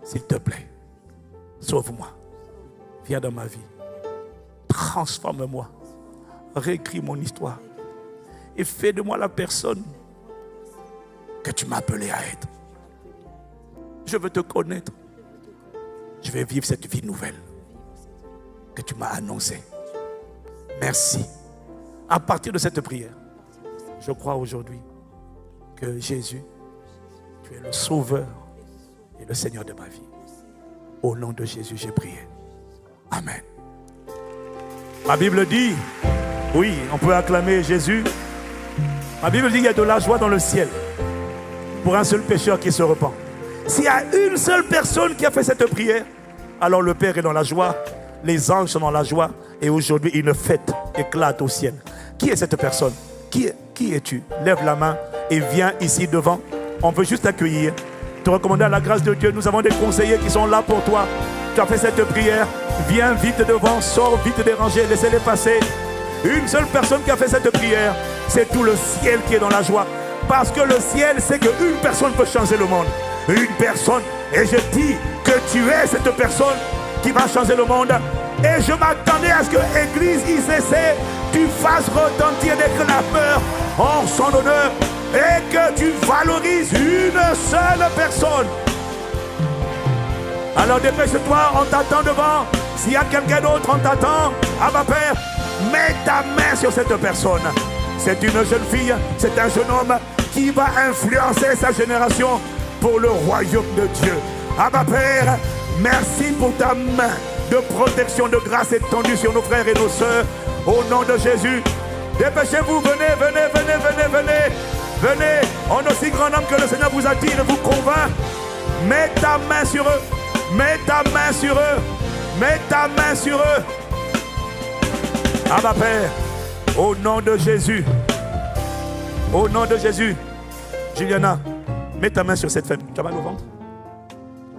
S'il te plaît, sauve-moi. Viens dans ma vie. Transforme-moi. Réécris mon histoire. Et fais de moi la personne que tu m'as appelé à être. Je veux te connaître. Je vais vivre cette vie nouvelle que tu m'as annoncée. Merci. À partir de cette prière, je crois aujourd'hui que Jésus, tu es le Sauveur et le Seigneur de ma vie. Au nom de Jésus, j'ai prié. Amen. Ma Bible dit, oui, on peut acclamer Jésus. Ma Bible dit qu'il y a de la joie dans le ciel pour un seul pécheur qui se repent. S'il y a une seule personne qui a fait cette prière, alors le Père est dans la joie, les anges sont dans la joie, et aujourd'hui une fête éclate au ciel. Qui est cette personne? Qui es-tu? Lève la main et viens ici devant. On veut juste t'accueillir, te recommander à la grâce de Dieu. Nous avons des conseillers qui sont là pour toi. Tu as fait cette prière, viens vite devant, sors vite des rangées, laissez-les passer. Une seule personne qui a fait cette prière, c'est tout le ciel qui est dans la joie. Parce que le ciel sait qu'une personne peut changer le monde. Une personne. Et je dis que tu es cette personne qui va changer le monde. Et je m'attendais à ce que l'église ICC, tu fasses retentir des clameurs en son honneur. Et que tu valorises une seule personne. Alors dépêche-toi, on t'attend devant. S'il y a quelqu'un d'autre, on t'attend. Abba Père, mets ta main sur cette personne. C'est une jeune fille, c'est un jeune homme qui va influencer sa génération pour le royaume de Dieu. Abba Père, merci pour ta main de protection, de grâce étendue sur nos frères et nos sœurs. Au nom de Jésus, dépêchez-vous, venez, venez, venez, venez, venez. Venez, en aussi grand nombre que le Seigneur vous a dit de vous convaincre. Mets ta main sur eux. Mets ta main sur eux. Mets ta main sur eux. Abba Père, au nom de Jésus. Au nom de Jésus. Juliana, mets ta main sur cette femme. Tu as mal au ventre?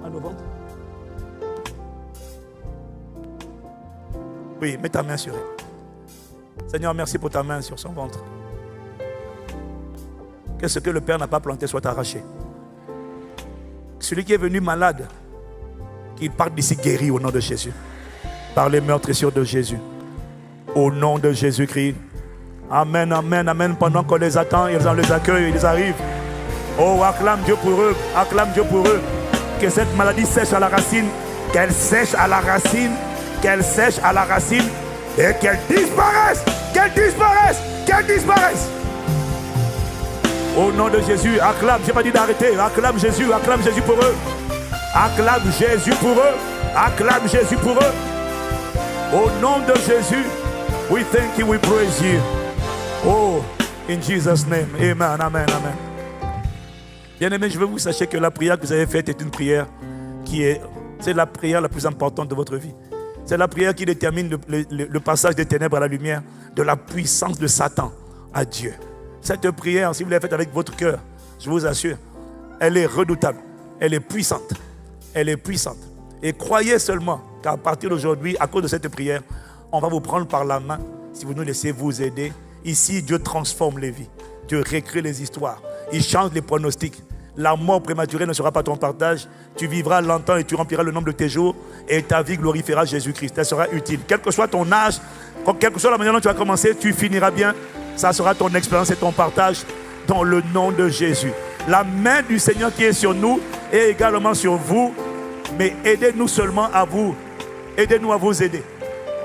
Mal au ventre? Oui, mets ta main sur elle. Seigneur, merci pour ta main sur son ventre. Que ce que le Père n'a pas planté soit arraché. Celui qui est venu malade, qu'il parte d'ici guéri au nom de Jésus. Par les meurtrissures de Jésus. Au nom de Jésus-Christ. Amen, amen, amen. Pendant qu'on les attend, ils les accueillent, ils arrivent. Oh, acclame Dieu pour eux. Acclame Dieu pour eux. Que cette maladie sèche à la racine. Qu'elle sèche à la racine. Qu'elle sèche à la racine. Et qu'elle disparaisse. Qu'elle disparaisse. Qu'elle disparaisse. Au nom de Jésus, acclame, je n'ai pas dit d'arrêter, acclame Jésus pour eux. Acclame Jésus pour eux. Acclame Jésus pour eux. Au nom de Jésus, we thank you, we praise you. Oh, in Jesus' name, amen, amen, amen. Bien-aimés, je veux que vous sachiez que la prière que vous avez faite est une prière c'est la prière la plus importante de votre vie. C'est la prière qui détermine le passage des ténèbres à la lumière, de la puissance de Satan à Dieu. Cette prière, si vous l'avez faite avec votre cœur, je vous assure, elle est redoutable, elle est puissante. Elle est puissante. Et croyez seulement qu'à partir d'aujourd'hui, à cause de cette prière, on va vous prendre par la main si vous nous laissez vous aider. Ici, Dieu transforme les vies. Dieu réécrit les histoires. Il change les pronostics. La mort prématurée ne sera pas ton partage. Tu vivras longtemps et tu rempliras le nombre de tes jours. Et ta vie glorifiera Jésus-Christ. Elle sera utile. Quel que soit ton âge, quelle que soit la manière dont tu vas commencer, tu finiras bien. Ça sera ton expérience et ton partage dans le nom de Jésus. La main du Seigneur qui est sur nous est également sur vous. Mais aidez-nous seulement à vous. Aidez-nous à vous aider.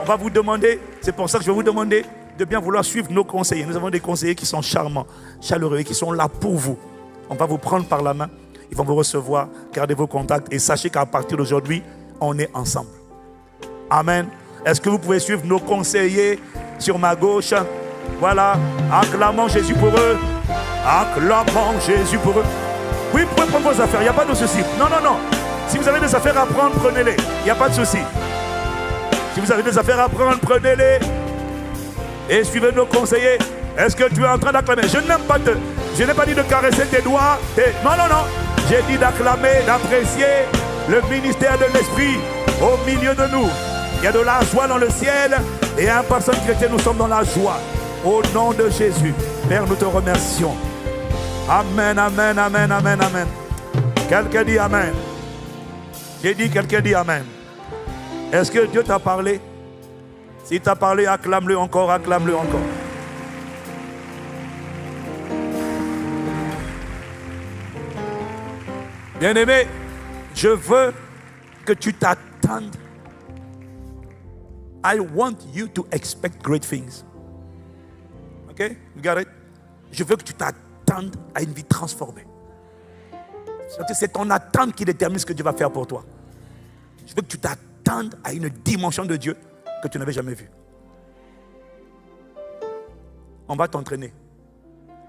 On va vous demander, c'est pour ça que je vais vous demander de bien vouloir suivre nos conseillers. Nous avons des conseillers qui sont charmants, chaleureux et qui sont là pour vous. On va vous prendre par la main. Ils vont vous recevoir. Gardez vos contacts et sachez qu'à partir d'aujourd'hui, on est ensemble. Amen. Est-ce que vous pouvez suivre nos conseillers sur ma gauche? Voilà. Acclamons Jésus pour eux. Acclamons Jésus pour eux. Oui, vous pouvez prendre vos affaires. Il n'y a pas de souci. Non, non, non. Si vous avez des affaires à prendre, prenez-les. Il n'y a pas de souci. Si vous avez des affaires à prendre, prenez-les. Et suivez nos conseillers. Est-ce que tu es en train d'acclamer? Je n'ai pas dit de caresser tes doigts. Non, non, non. J'ai dit d'acclamer, d'apprécier le ministère de l'Esprit au milieu de nous. Il y a de la joie dans le ciel. Et un personne chrétien, nous sommes dans la joie. Au nom de Jésus. Père, nous te remercions. Amen, amen, amen, amen, amen. Quelqu'un dit amen. J'ai dit, quelqu'un dit amen. Est-ce que Dieu t'a parlé? S'il t'a parlé, acclame-le encore, acclame-le encore. Bien-aimé, je veux que tu t'attendes. I want you to expect great things. Ok? You got it? Je veux que tu t'attendes à une vie transformée. C'est ton attente qui détermine ce que Dieu va faire pour toi. Je veux que tu t'attendes à une dimension de Dieu que tu n'avais jamais vue. On va t'entraîner.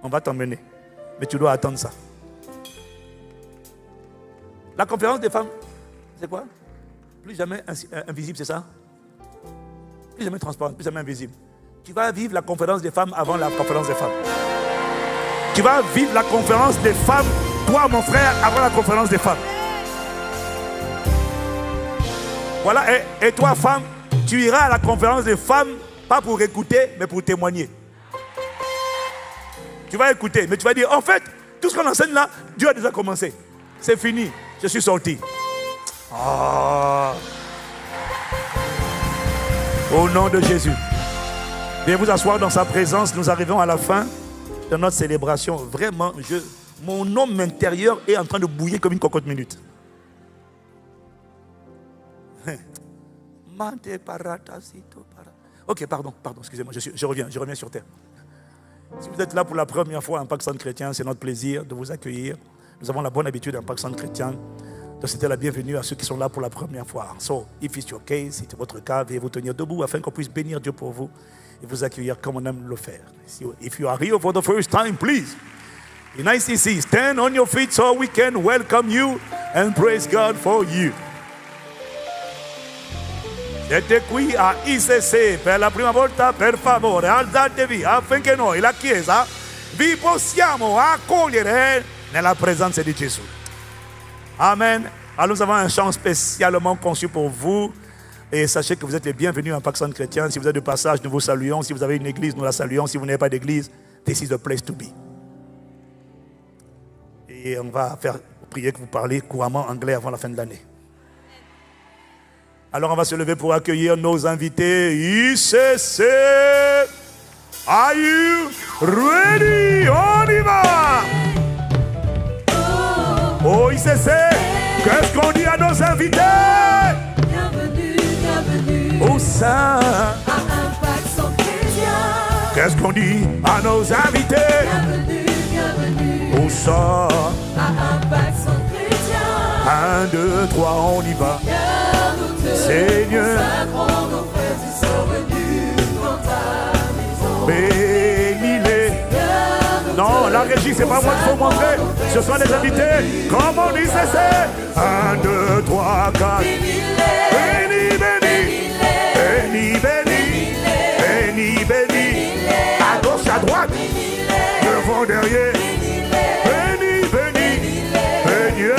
On va t'emmener. Mais tu dois attendre ça. La conférence des femmes, c'est quoi? Plus jamais invisible, c'est ça? Plus jamais transparent, plus jamais invisible. Tu vas vivre la conférence des femmes avant la conférence des femmes. Tu vas vivre la conférence des femmes, toi mon frère, avant la conférence des femmes. Voilà, et toi femme, tu iras à la conférence des femmes, pas pour écouter, mais pour témoigner. Tu vas écouter, mais tu vas dire, en fait, tout ce qu'on enseigne là, Dieu a déjà commencé. C'est fini, je suis sorti. Oh. Au nom de Jésus. Veuillez vous asseoir dans sa présence. Nous arrivons à la fin de notre célébration. Vraiment, mon homme intérieur est en train de bouillir comme une cocotte minute. Ok, pardon, excusez-moi, je reviens sur terre. Si vous êtes là pour la première fois à Impact Centre Chrétien, c'est notre plaisir de vous accueillir. Nous avons la bonne habitude à Impact Centre Chrétien de souhaiter la bienvenue à ceux qui sont là pour la première fois. So, if it's your case, si c'est votre cas, veuillez vous tenir debout afin qu'on puisse bénir Dieu pour vous et vous accueillir comme on aime le faire. If you are here for the first time, please, in ICC, stand on your feet so we can welcome you and praise God for you. Siete qui a ICC per la prima volta, per favore alzatevi affinché noi, la Chiesa, vi possiamo accogliere nella presenza di Gesù. Amen. Alors nous avons un chant spécialement conçu pour vous. Et sachez que vous êtes les bienvenus à Impact Centre Chrétien. Si vous êtes de passage, nous vous saluons. Si vous avez une église, nous la saluons. Si vous n'avez pas d'église, this is the place to be. Et on va prier que vous parlez couramment anglais avant la fin de l'année. Alors on va se lever pour accueillir nos invités. ICC, are you ready? On y va! Oh ICC, qu'est-ce qu'on dit à nos invités? Bienvenue, bienvenue. Au sein à Impact Centre Chrétien. Qu'est-ce qu'on dit à nos invités? Bienvenue, bienvenue. Au sein à Impact Centre Chrétien. 1, 2, 3, on y va. Seigneur, Consacrons nos frères qui sont venus dans ta maison. bénis-les. Non, la régie, c'est pas moi qu'il faut montrer. Ce sont les invités. Comme on dit, c'est 1, 2, 3, 4. Bénis, bénis. Bénis, bénis. Bénis, bénis. À gauche, à droite. Devant, derrière. Bénis, bénis. Bénis.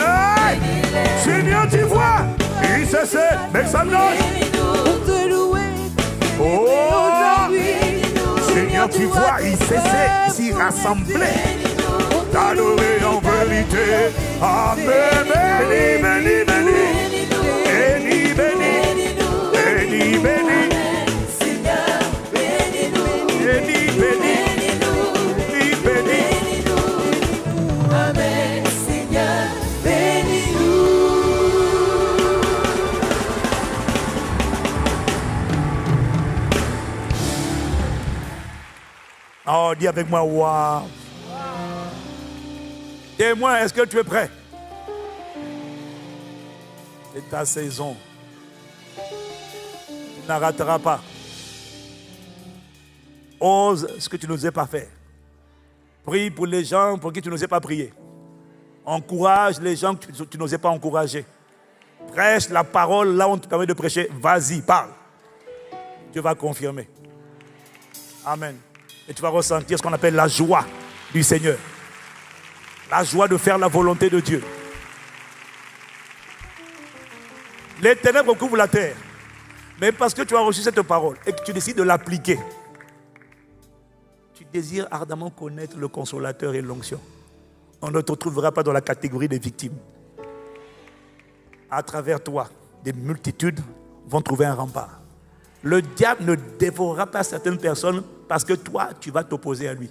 Seigneur, tu vois. ICC, make some noise. Pour te louer. Oh, Seigneur, tu vois, ICC s'y rassembler. T'adorer en vérité. Amen. Béni, béni, béni. Béni, béni. Béni, béni. Seigneur, bénis-nous. Béni, béni. Béni, béni. Amen. Seigneur, bénis-nous. Oh, dis avec moi, waouh. Témoin, est-ce que tu es prêt? C'est ta saison. Tu n'en rateras pas. Ose ce que tu n'osais pas faire. Prie pour les gens pour qui tu n'osais pas prier. Encourage les gens que tu n'osais pas encourager. Prêche la parole là où on te permet de prêcher. Vas-y, parle. Dieu va confirmer. Amen. Et tu vas ressentir ce qu'on appelle la joie du Seigneur. La joie de faire la volonté de Dieu. Les ténèbres couvrent la terre. Mais parce que tu as reçu cette parole et que tu décides de l'appliquer, tu désires ardemment connaître le consolateur et l'onction. On ne te retrouvera pas dans la catégorie des victimes. À travers toi, des multitudes vont trouver un rempart. Le diable ne dévorera pas certaines personnes parce que toi, tu vas t'opposer à lui.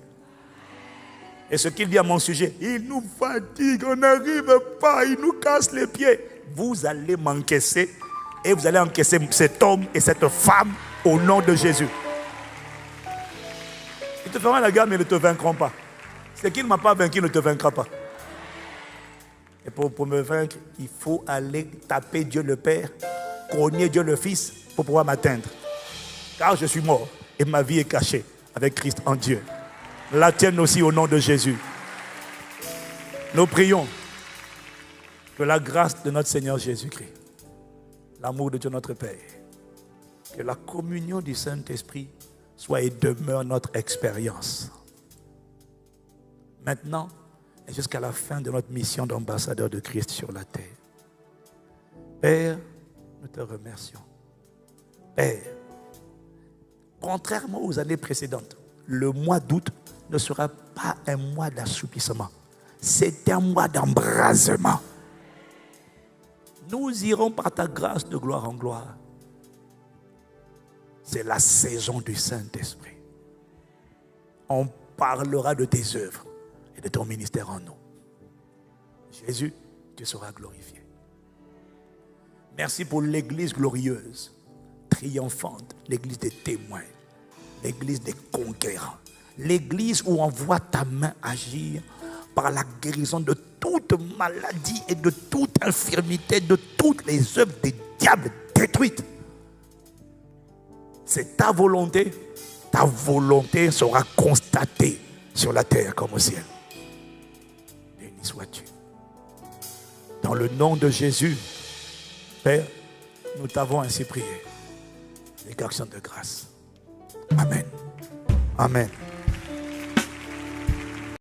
Et ce qu'il dit à mon sujet, il nous fatigue, on n'arrive pas, il nous casse les pieds. Vous allez m'encaisser et vous allez encaisser cet homme et cette femme au nom de Jésus. Ils te feront la guerre mais ils ne te vaincront pas. Ce qui ne m'a pas vaincu ne te vaincra pas. Et pour me vaincre, il faut aller taper Dieu le Père, cogner Dieu le Fils pour pouvoir m'atteindre. Car je suis mort et ma vie est cachée avec Christ en Dieu. La tienne aussi au nom de Jésus. Nous prions que la grâce de notre Seigneur Jésus-Christ, l'amour de Dieu notre Père, que la communion du Saint-Esprit soit et demeure notre expérience. Maintenant et jusqu'à la fin de notre mission d'ambassadeur de Christ sur la terre. Père, nous te remercions. Père, contrairement aux années précédentes, le mois d'août ne sera pas un mois d'assouplissement. C'est un mois d'embrasement. Nous irons par ta grâce de gloire en gloire. C'est la saison du Saint-Esprit. On parlera de tes œuvres et de ton ministère en nous. Jésus, tu seras glorifié. Merci pour l'Église glorieuse triomphante, l'église des témoins, l'église des conquérants, l'église où on voit ta main agir par la guérison de toute maladie et de toute infirmité, de toutes les œuvres des diables détruites. C'est ta volonté sera constatée sur la terre comme au ciel. Béni sois-tu. Dans le nom de Jésus, Père, nous t'avons ainsi prié. Les garçons de grâce. Amen. Amen.